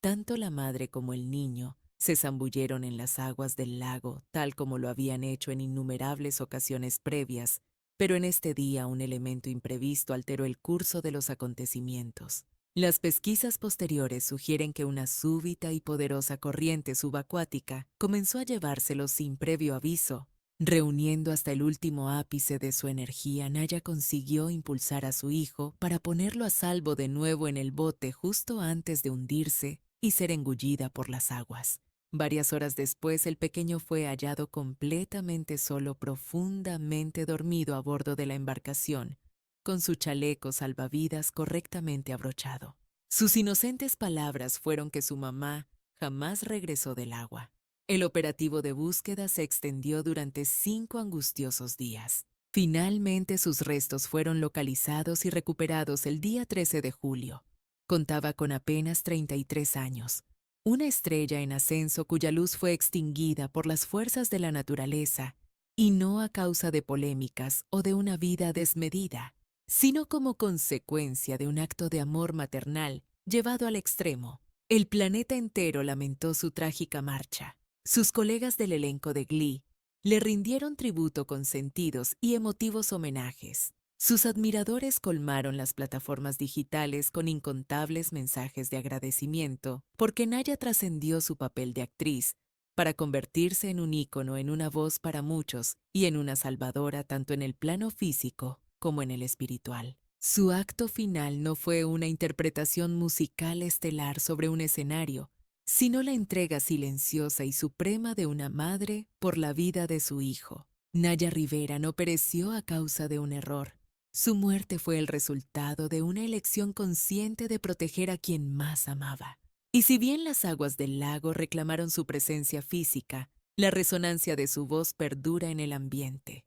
Tanto la madre como el niño se zambulleron en las aguas del lago, tal como lo habían hecho en innumerables ocasiones previas, pero en este día un elemento imprevisto alteró el curso de los acontecimientos. Las pesquisas posteriores sugieren que una súbita y poderosa corriente subacuática comenzó a llevárselos sin previo aviso. Reuniendo hasta el último ápice de su energía, Naya consiguió impulsar a su hijo para ponerlo a salvo de nuevo en el bote justo antes de hundirse y ser engullida por las aguas. Varias horas después, el pequeño fue hallado completamente solo, profundamente dormido a bordo de la embarcación, con su chaleco salvavidas correctamente abrochado. Sus inocentes palabras fueron que su mamá jamás regresó del agua. El operativo de búsqueda se extendió durante 5 angustiosos días. Finalmente sus restos fueron localizados y recuperados el día 13 de julio. Contaba con apenas 33 años, una estrella en ascenso cuya luz fue extinguida por las fuerzas de la naturaleza, y no a causa de polémicas o de una vida desmedida, sino como consecuencia de un acto de amor maternal llevado al extremo. El planeta entero lamentó su trágica marcha. Sus colegas del elenco de Glee le rindieron tributo con sentidos y emotivos homenajes. Sus admiradores colmaron las plataformas digitales con incontables mensajes de agradecimiento porque Naya trascendió su papel de actriz para convertirse en un ícono, en una voz para muchos y en una salvadora tanto en el plano físico como en el espiritual. Su acto final no fue una interpretación musical estelar sobre un escenario, sino la entrega silenciosa y suprema de una madre por la vida de su hijo. Naya Rivera no pereció a causa de un error. Su muerte fue el resultado de una elección consciente de proteger a quien más amaba. Y si bien las aguas del lago reclamaron su presencia física, la resonancia de su voz perdura en el ambiente.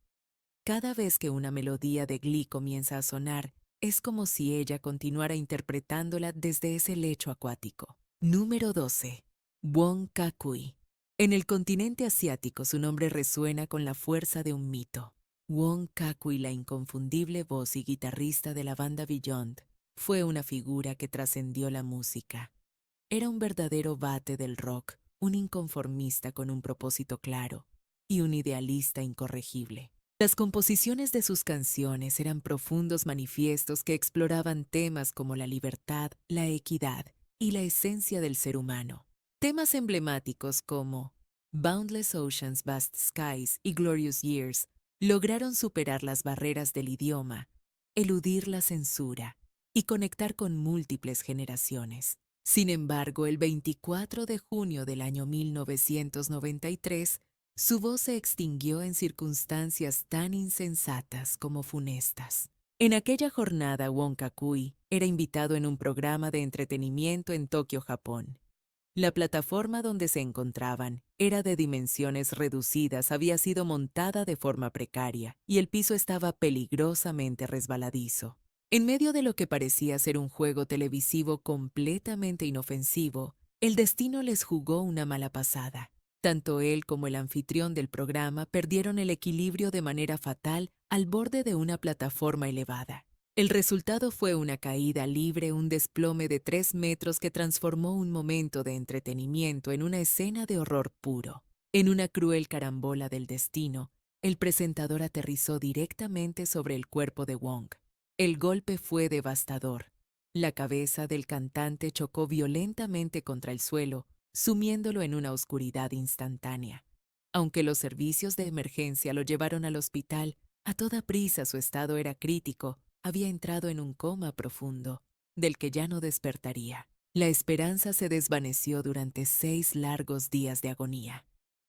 Cada vez que una melodía de Glee comienza a sonar, es como si ella continuara interpretándola desde ese lecho acuático. Número 12. Wong Kar-wai. En el continente asiático su nombre resuena con la fuerza de un mito. Wong Kar-wai, la inconfundible voz y guitarrista de la banda Beyond, fue una figura que trascendió la música. Era un verdadero bate del rock, un inconformista con un propósito claro y un idealista incorregible. Las composiciones de sus canciones eran profundos manifiestos que exploraban temas como la libertad, la equidad y la esencia del ser humano. Temas emblemáticos como Boundless Oceans, Vast Skies y Glorious Years lograron superar las barreras del idioma, eludir la censura y conectar con múltiples generaciones. Sin embargo, el 24 de junio del año 1993, su voz se extinguió en circunstancias tan insensatas como funestas. En aquella jornada, Wong Kar-wai era invitado en un programa de entretenimiento en Tokio, Japón. La plataforma donde se encontraban era de dimensiones reducidas, había sido montada de forma precaria y el piso estaba peligrosamente resbaladizo. En medio de lo que parecía ser un juego televisivo completamente inofensivo, el destino les jugó una mala pasada. Tanto él como el anfitrión del programa perdieron el equilibrio de manera fatal al borde de una plataforma elevada. El resultado fue una caída libre, un desplome de 3 metros que transformó un momento de entretenimiento en una escena de horror puro. En una cruel carambola del destino, el presentador aterrizó directamente sobre el cuerpo de Wong. El golpe fue devastador. La cabeza del cantante chocó violentamente contra el suelo, sumiéndolo en una oscuridad instantánea. Aunque los servicios de emergencia lo llevaron al hospital, a toda prisa su estado era crítico. Había entrado en un coma profundo, del que ya no despertaría. La esperanza se desvaneció durante 6 largos días de agonía.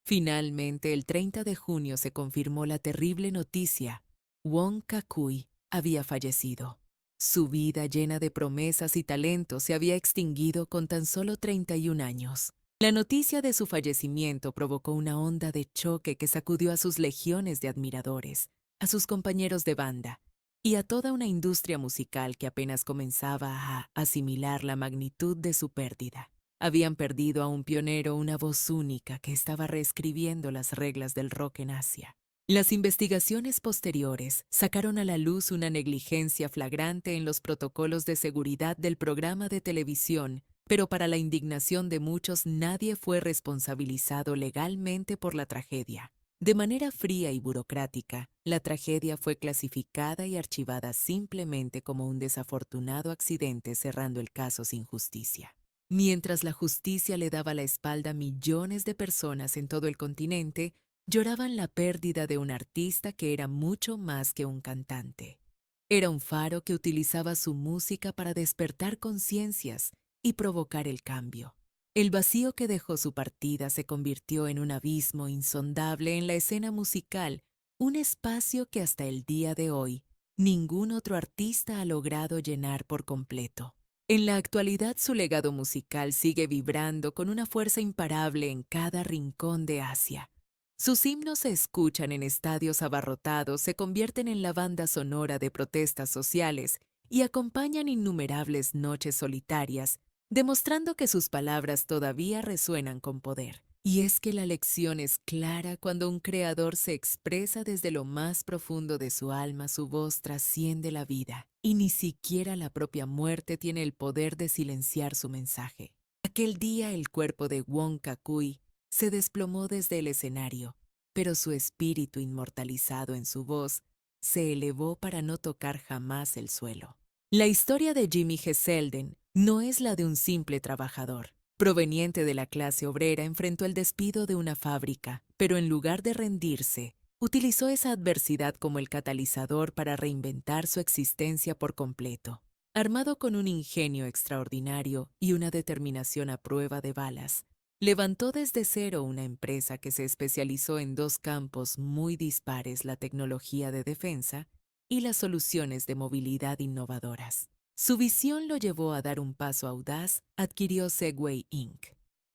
Finalmente, el 30 de junio se confirmó la terrible noticia. Wong Kar-wai había fallecido. Su vida llena de promesas y talentos se había extinguido con tan solo 31 años. La noticia de su fallecimiento provocó una onda de choque que sacudió a sus legiones de admiradores, a sus compañeros de banda, y a toda una industria musical que apenas comenzaba a asimilar la magnitud de su pérdida. Habían perdido a un pionero, una voz única que estaba reescribiendo las reglas del rock en Asia. Las investigaciones posteriores sacaron a la luz una negligencia flagrante en los protocolos de seguridad del programa de televisión, pero para la indignación de muchos nadie fue responsabilizado legalmente por la tragedia. De manera fría y burocrática, la tragedia fue clasificada y archivada simplemente como un desafortunado accidente, cerrando el caso sin justicia. Mientras la justicia le daba la espalda a millones de personas en todo el continente, lloraban la pérdida de un artista que era mucho más que un cantante. Era un faro que utilizaba su música para despertar conciencias y provocar el cambio. El vacío que dejó su partida se convirtió en un abismo insondable en la escena musical, un espacio que hasta el día de hoy ningún otro artista ha logrado llenar por completo. En la actualidad su legado musical sigue vibrando con una fuerza imparable en cada rincón de Asia. Sus himnos se escuchan en estadios abarrotados, se convierten en la banda sonora de protestas sociales y acompañan innumerables noches solitarias, demostrando que sus palabras todavía resuenan con poder. Y es que la lección es clara cuando un creador se expresa desde lo más profundo de su alma, su voz trasciende la vida, y ni siquiera la propia muerte tiene el poder de silenciar su mensaje. Aquel día el cuerpo de Wong Kar-wai se desplomó desde el escenario, pero su espíritu inmortalizado en su voz se elevó para no tocar jamás el suelo. La historia de Jimmy G. Selden no es la de un simple trabajador. Proveniente de la clase obrera, enfrentó el despido de una fábrica, pero en lugar de rendirse, utilizó esa adversidad como el catalizador para reinventar su existencia por completo. Armado con un ingenio extraordinario y una determinación a prueba de balas, levantó desde cero una empresa que se especializó en 2 campos muy dispares: la tecnología de defensa y las soluciones de movilidad innovadoras. Su visión lo llevó a dar un paso audaz, adquirió Segway Inc.,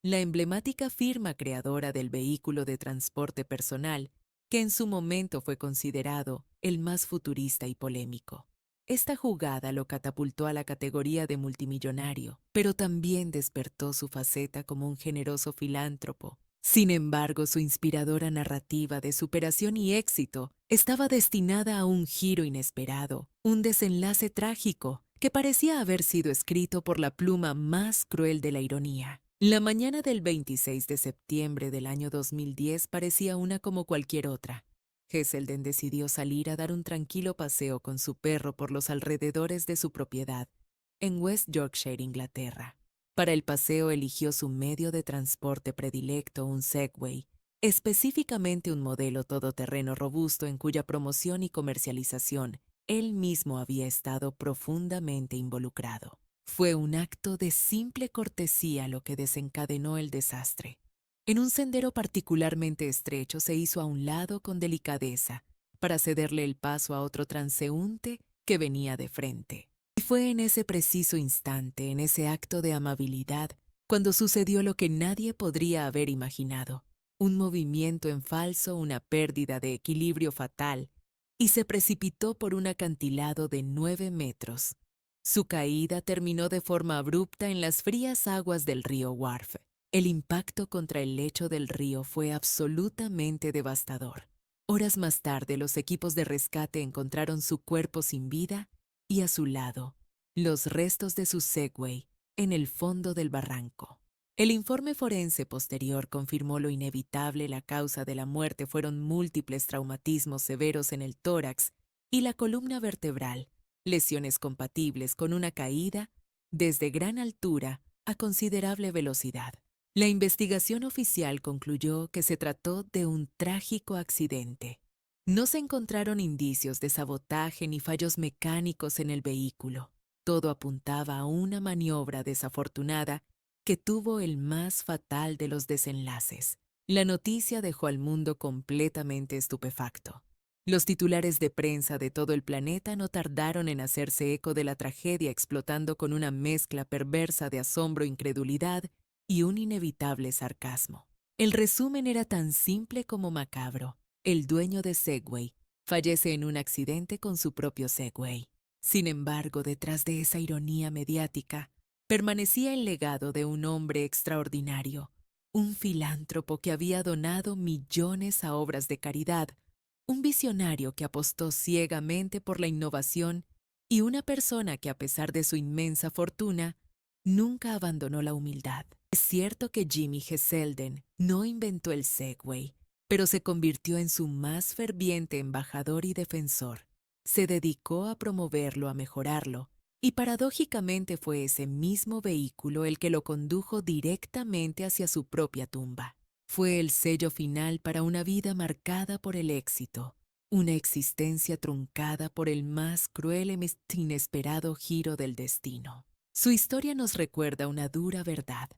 la emblemática firma creadora del vehículo de transporte personal, que en su momento fue considerado el más futurista y polémico. Esta jugada lo catapultó a la categoría de multimillonario, pero también despertó su faceta como un generoso filántropo. Sin embargo, su inspiradora narrativa de superación y éxito estaba destinada a un giro inesperado, un desenlace trágico que parecía haber sido escrito por la pluma más cruel de la ironía. La mañana del 26 de septiembre del año 2010 parecía una como cualquier otra. Heselden decidió salir a dar un tranquilo paseo con su perro por los alrededores de su propiedad, en West Yorkshire, Inglaterra. Para el paseo eligió su medio de transporte predilecto, un Segway, específicamente un modelo todoterreno robusto en cuya promoción y comercialización él mismo había estado profundamente involucrado. Fue un acto de simple cortesía lo que desencadenó el desastre. En un sendero particularmente estrecho se hizo a un lado con delicadeza para cederle el paso a otro transeúnte que venía de frente. Y fue en ese preciso instante, en ese acto de amabilidad, cuando sucedió lo que nadie podría haber imaginado. Un movimiento en falso, una pérdida de equilibrio fatal, y se precipitó por un acantilado de 9 metros. Su caída terminó de forma abrupta en las frías aguas del río Wharfe. El impacto contra el lecho del río fue absolutamente devastador. Horas más tarde, los equipos de rescate encontraron su cuerpo sin vida y a su lado, los restos de su Segway en el fondo del barranco. El informe forense posterior confirmó lo inevitable: la causa de la muerte fueron múltiples traumatismos severos en el tórax y la columna vertebral, lesiones compatibles con una caída desde gran altura a considerable velocidad. La investigación oficial concluyó que se trató de un trágico accidente. No se encontraron indicios de sabotaje ni fallos mecánicos en el vehículo. Todo apuntaba a una maniobra desafortunada que tuvo el más fatal de los desenlaces. La noticia dejó al mundo completamente estupefacto. Los titulares de prensa de todo el planeta no tardaron en hacerse eco de la tragedia, explotando con una mezcla perversa de asombro, incredulidad y un inevitable sarcasmo. El resumen era tan simple como macabro. El dueño de Segway fallece en un accidente con su propio Segway. Sin embargo, detrás de esa ironía mediática, permanecía el legado de un hombre extraordinario, un filántropo que había donado millones a obras de caridad, un visionario que apostó ciegamente por la innovación y una persona que, a pesar de su inmensa fortuna, nunca abandonó la humildad. Es cierto que Jimmy Heselden no inventó el Segway, pero se convirtió en su más ferviente embajador y defensor. Se dedicó a promoverlo, a mejorarlo, y paradójicamente fue ese mismo vehículo el que lo condujo directamente hacia su propia tumba. Fue el sello final para una vida marcada por el éxito, una existencia truncada por el más cruel e inesperado giro del destino. Su historia nos recuerda una dura verdad.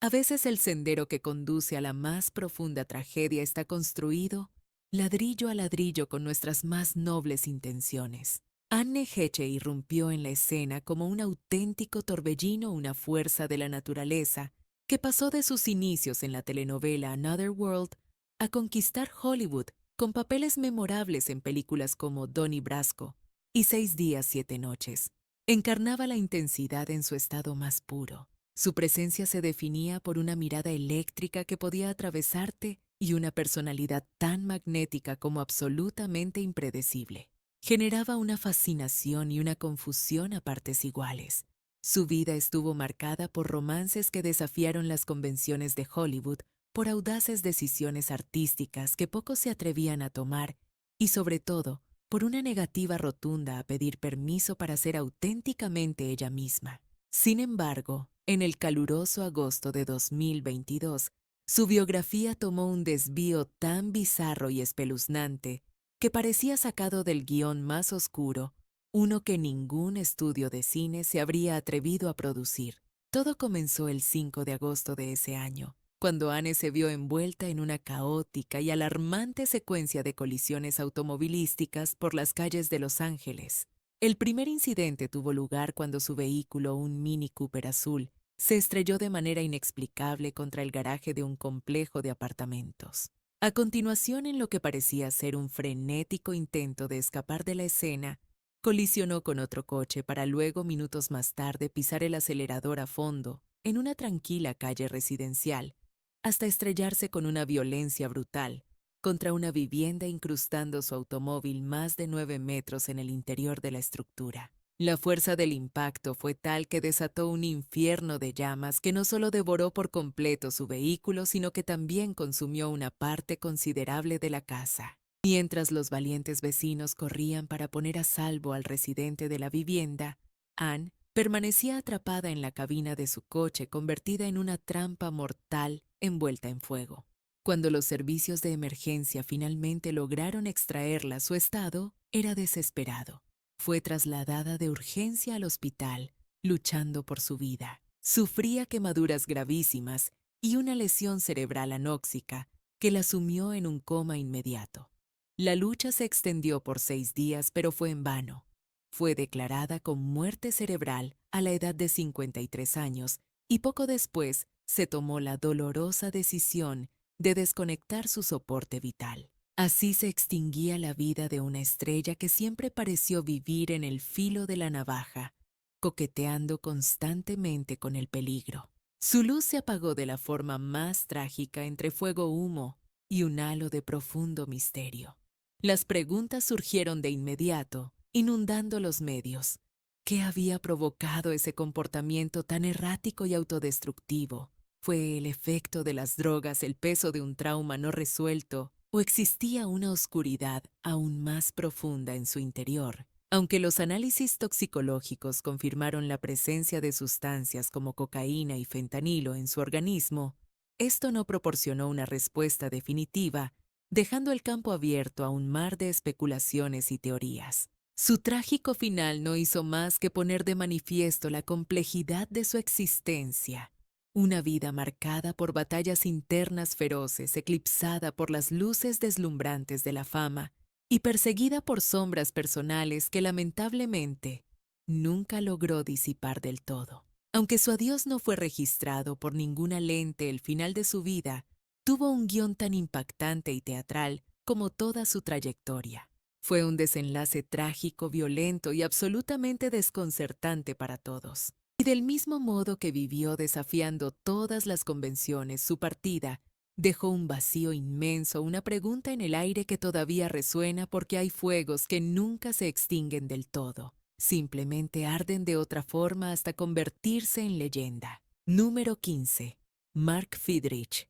A veces el sendero que conduce a la más profunda tragedia está construido ladrillo a ladrillo con nuestras más nobles intenciones. Anne Heche irrumpió en la escena como un auténtico torbellino, una fuerza de la naturaleza que pasó de sus inicios en la telenovela Another World a conquistar Hollywood con papeles memorables en películas como Donnie Brasco y 6 días, 7 noches. Encarnaba la intensidad en su estado más puro. Su presencia se definía por una mirada eléctrica que podía atravesarte y una personalidad tan magnética como absolutamente impredecible. Generaba una fascinación y una confusión a partes iguales. Su vida estuvo marcada por romances que desafiaron las convenciones de Hollywood, por audaces decisiones artísticas que pocos se atrevían a tomar y, sobre todo, por una negativa rotunda a pedir permiso para ser auténticamente ella misma. Sin embargo, en el caluroso agosto de 2022, su biografía tomó un desvío tan bizarro y espeluznante que parecía sacado del guión más oscuro, uno que ningún estudio de cine se habría atrevido a producir. Todo comenzó el 5 de agosto de ese año, cuando Anne se vio envuelta en una caótica y alarmante secuencia de colisiones automovilísticas por las calles de Los Ángeles. El primer incidente tuvo lugar cuando su vehículo, un Mini Cooper azul, se estrelló de manera inexplicable contra el garaje de un complejo de apartamentos. A continuación, en lo que parecía ser un frenético intento de escapar de la escena, colisionó con otro coche para luego, minutos más tarde, pisar el acelerador a fondo en una tranquila calle residencial, hasta estrellarse con una violencia brutal contra una vivienda, incrustando su automóvil más de 9 metros en el interior de la estructura. La fuerza del impacto fue tal que desató un infierno de llamas que no solo devoró por completo su vehículo, sino que también consumió una parte considerable de la casa. Mientras los valientes vecinos corrían para poner a salvo al residente de la vivienda, Anne permanecía atrapada en la cabina de su coche, convertida en una trampa mortal envuelta en fuego. Cuando los servicios de emergencia finalmente lograron extraerla, su estado era desesperado. Fue trasladada de urgencia al hospital, luchando por su vida. Sufría quemaduras gravísimas y una lesión cerebral anóxica que la sumió en un coma inmediato. La lucha se extendió por 6 días, pero fue en vano. Fue declarada con muerte cerebral a la edad de 53 años y poco después se tomó la dolorosa decisión de desconectar su soporte vital. Así se extinguía la vida de una estrella que siempre pareció vivir en el filo de la navaja, coqueteando constantemente con el peligro. Su luz se apagó de la forma más trágica entre fuego-humo y un halo de profundo misterio. Las preguntas surgieron de inmediato, inundando los medios. ¿Qué había provocado ese comportamiento tan errático y autodestructivo? ¿Fue el efecto de las drogas, el peso de un trauma no resuelto, o existía una oscuridad aún más profunda en su interior? Aunque los análisis toxicológicos confirmaron la presencia de sustancias como cocaína y fentanilo en su organismo, esto no proporcionó una respuesta definitiva, dejando el campo abierto a un mar de especulaciones y teorías. Su trágico final no hizo más que poner de manifiesto la complejidad de su existencia. Una vida marcada por batallas internas feroces, eclipsada por las luces deslumbrantes de la fama y perseguida por sombras personales que lamentablemente nunca logró disipar del todo. Aunque su adiós no fue registrado por ninguna lente, el final de su vida tuvo un guión tan impactante y teatral como toda su trayectoria. Fue un desenlace trágico, violento y absolutamente desconcertante para todos. Y del mismo modo que vivió desafiando todas las convenciones, su partida dejó un vacío inmenso, una pregunta en el aire que todavía resuena porque hay fuegos que nunca se extinguen del todo. Simplemente arden de otra forma hasta convertirse en leyenda. Número 15. Mark Fidrich.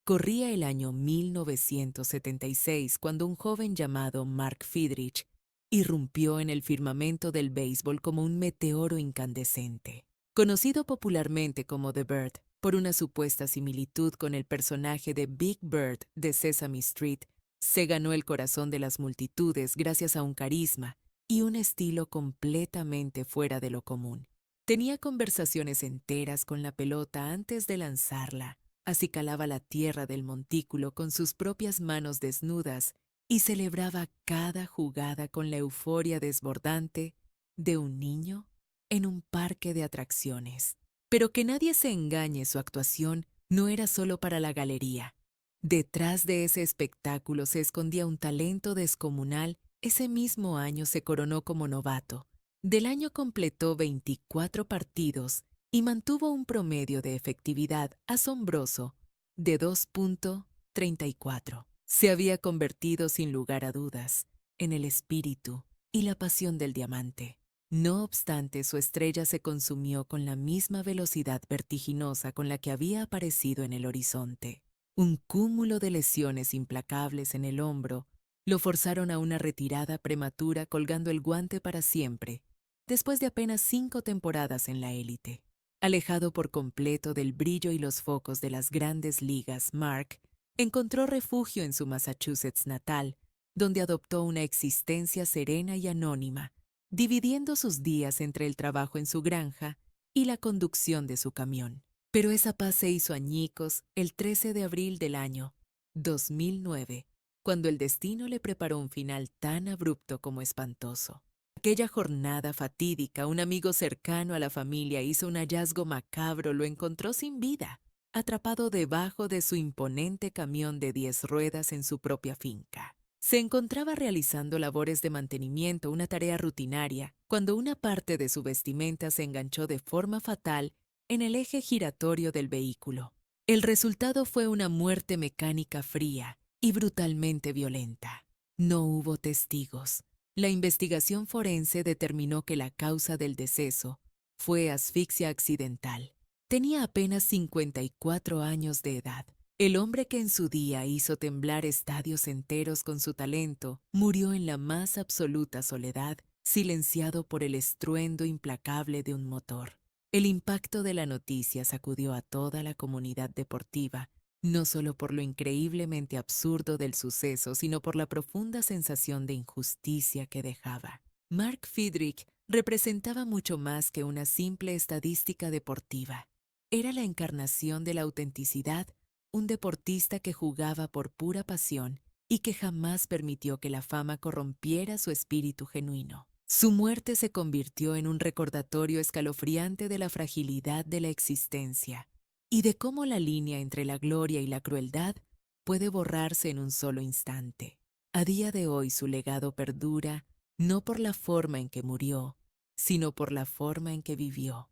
Corría el año 1976 cuando un joven llamado Mark Fidrich irrumpió en el firmamento del béisbol como un meteoro incandescente. Conocido popularmente como The Bird por una supuesta similitud con el personaje de Big Bird de Sesame Street, se ganó el corazón de las multitudes gracias a un carisma y un estilo completamente fuera de lo común. Tenía conversaciones enteras con la pelota antes de lanzarla, acicalaba la tierra del montículo con sus propias manos desnudas y celebraba cada jugada con la euforia desbordante de un niño en un parque de atracciones. Pero que nadie se engañe, su actuación no era solo para la galería. Detrás de ese espectáculo se escondía un talento descomunal. Ese mismo año se coronó como novato. Del año completó 24 partidos y mantuvo un promedio de efectividad asombroso de 2.34. Se había convertido sin lugar a dudas en el espíritu y la pasión del diamante. No obstante, su estrella se consumió con la misma velocidad vertiginosa con la que había aparecido en el horizonte. Un cúmulo de lesiones implacables en el hombro lo forzaron a una retirada prematura, colgando el guante para siempre, después de apenas 5 temporadas en la élite. Alejado por completo del brillo y los focos de las grandes ligas, Mark encontró refugio en su Massachusetts natal, donde adoptó una existencia serena y anónima, dividiendo sus días entre el trabajo en su granja y la conducción de su camión. Pero esa paz se hizo añicos el 13 de abril del año 2009, cuando el destino le preparó un final tan abrupto como espantoso. Aquella jornada fatídica, un amigo cercano a la familia hizo un hallazgo macabro, lo encontró sin vida, atrapado debajo de su imponente camión de 10 ruedas en su propia finca. Se encontraba realizando labores de mantenimiento, una tarea rutinaria, cuando una parte de su vestimenta se enganchó de forma fatal en el eje giratorio del vehículo. El resultado fue una muerte mecánica fría y brutalmente violenta. No hubo testigos. La investigación forense determinó que la causa del deceso fue asfixia accidental. Tenía apenas 54 años de edad. El hombre que en su día hizo temblar estadios enteros con su talento murió en la más absoluta soledad, silenciado por el estruendo implacable de un motor. El impacto de la noticia sacudió a toda la comunidad deportiva, no solo por lo increíblemente absurdo del suceso, sino por la profunda sensación de injusticia que dejaba. Mark Fidrich representaba mucho más que una simple estadística deportiva. Era la encarnación de la autenticidad, un deportista que jugaba por pura pasión y que jamás permitió que la fama corrompiera su espíritu genuino. Su muerte se convirtió en un recordatorio escalofriante de la fragilidad de la existencia y de cómo la línea entre la gloria y la crueldad puede borrarse en un solo instante. A día de hoy su legado perdura no por la forma en que murió, sino por la forma en que vivió,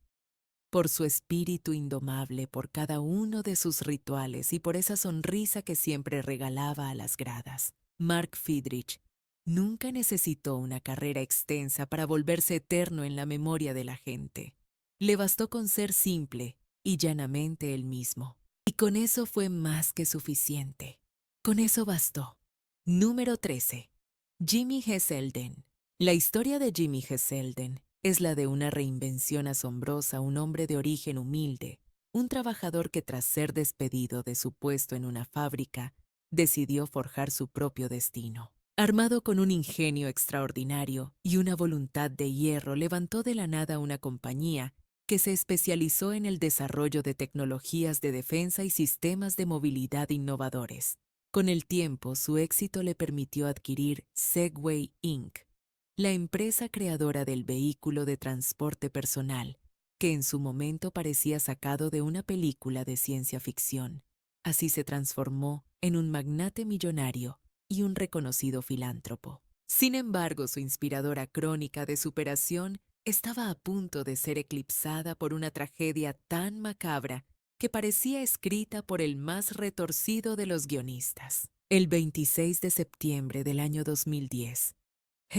por su espíritu indomable, por cada uno de sus rituales y por esa sonrisa que siempre regalaba a las gradas. Mark Fidrich nunca necesitó una carrera extensa para volverse eterno en la memoria de la gente. Le bastó con ser simple y llanamente él mismo. Y con eso fue más que suficiente. Con eso bastó. Número 13. Jimmy G. Selden. La historia de Jimmy G. Selden es la de una reinvención asombrosa, un hombre de origen humilde, un trabajador que tras ser despedido de su puesto en una fábrica, decidió forjar su propio destino. Armado con un ingenio extraordinario y una voluntad de hierro, levantó de la nada una compañía que se especializó en el desarrollo de tecnologías de defensa y sistemas de movilidad innovadores. Con el tiempo, su éxito le permitió adquirir Segway Inc., la empresa creadora del vehículo de transporte personal, que en su momento parecía sacado de una película de ciencia ficción. Así se transformó en un magnate millonario y un reconocido filántropo. Sin embargo, su inspiradora crónica de superación estaba a punto de ser eclipsada por una tragedia tan macabra que parecía escrita por el más retorcido de los guionistas. El 26 de septiembre del año 2010,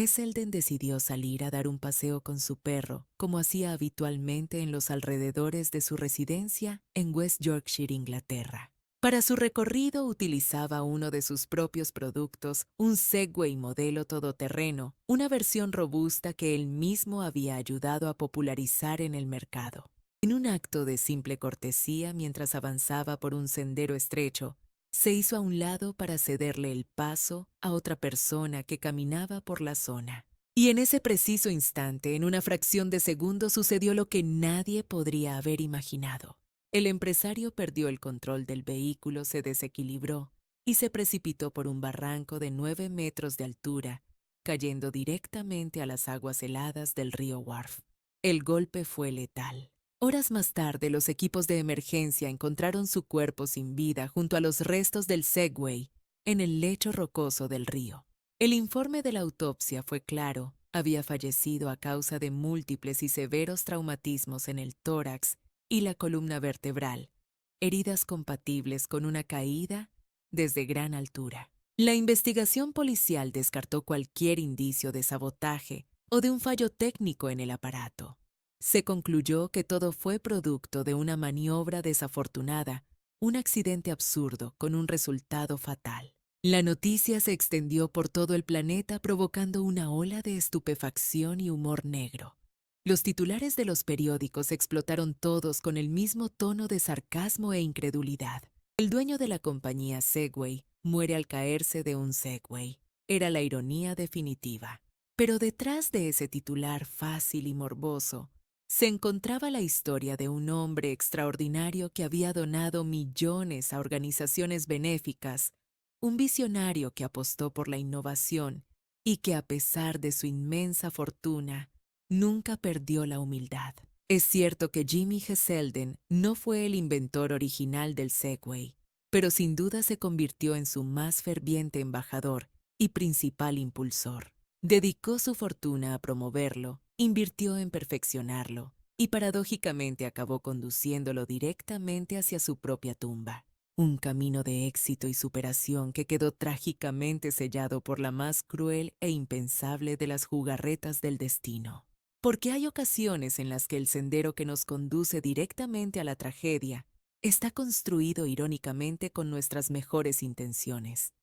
Selden decidió salir a dar un paseo con su perro, como hacía habitualmente en los alrededores de su residencia en West Yorkshire, Inglaterra. Para su recorrido utilizaba uno de sus propios productos, un Segway modelo todoterreno, una versión robusta que él mismo había ayudado a popularizar en el mercado. En un acto de simple cortesía mientras avanzaba por un sendero estrecho, se hizo a un lado para cederle el paso a otra persona que caminaba por la zona. Y en ese preciso instante, en una fracción de segundo, sucedió lo que nadie podría haber imaginado. El empresario perdió el control del vehículo, se desequilibró y se precipitó por un barranco de 9 metros de altura, cayendo directamente a las aguas heladas del río Wharfe. El golpe fue letal. Horas más tarde, los equipos de emergencia encontraron su cuerpo sin vida junto a los restos del Segway en el lecho rocoso del río. El informe de la autopsia fue claro: había fallecido a causa de múltiples y severos traumatismos en el tórax y la columna vertebral, heridas compatibles con una caída desde gran altura. La investigación policial descartó cualquier indicio de sabotaje o de un fallo técnico en el aparato. Se concluyó que todo fue producto de una maniobra desafortunada, un accidente absurdo con un resultado fatal. La noticia se extendió por todo el planeta provocando una ola de estupefacción y humor negro. Los titulares de los periódicos explotaron todos con el mismo tono de sarcasmo e incredulidad. El dueño de la compañía Segway muere al caerse de un Segway. Era la ironía definitiva. Pero detrás de ese titular fácil y morboso, se encontraba la historia de un hombre extraordinario que había donado millones a organizaciones benéficas, un visionario que apostó por la innovación y que, a pesar de su inmensa fortuna, nunca perdió la humildad. Es cierto que Jimmy G. Selden no fue el inventor original del Segway, pero sin duda se convirtió en su más ferviente embajador y principal impulsor. Dedicó su fortuna a promoverlo, invirtió en perfeccionarlo y paradójicamente acabó conduciéndolo directamente hacia su propia tumba. Un camino de éxito y superación que quedó trágicamente sellado por la más cruel e impensable de las jugarretas del destino. Porque hay ocasiones en las que el sendero que nos conduce directamente a la tragedia está construido irónicamente con nuestras mejores intenciones.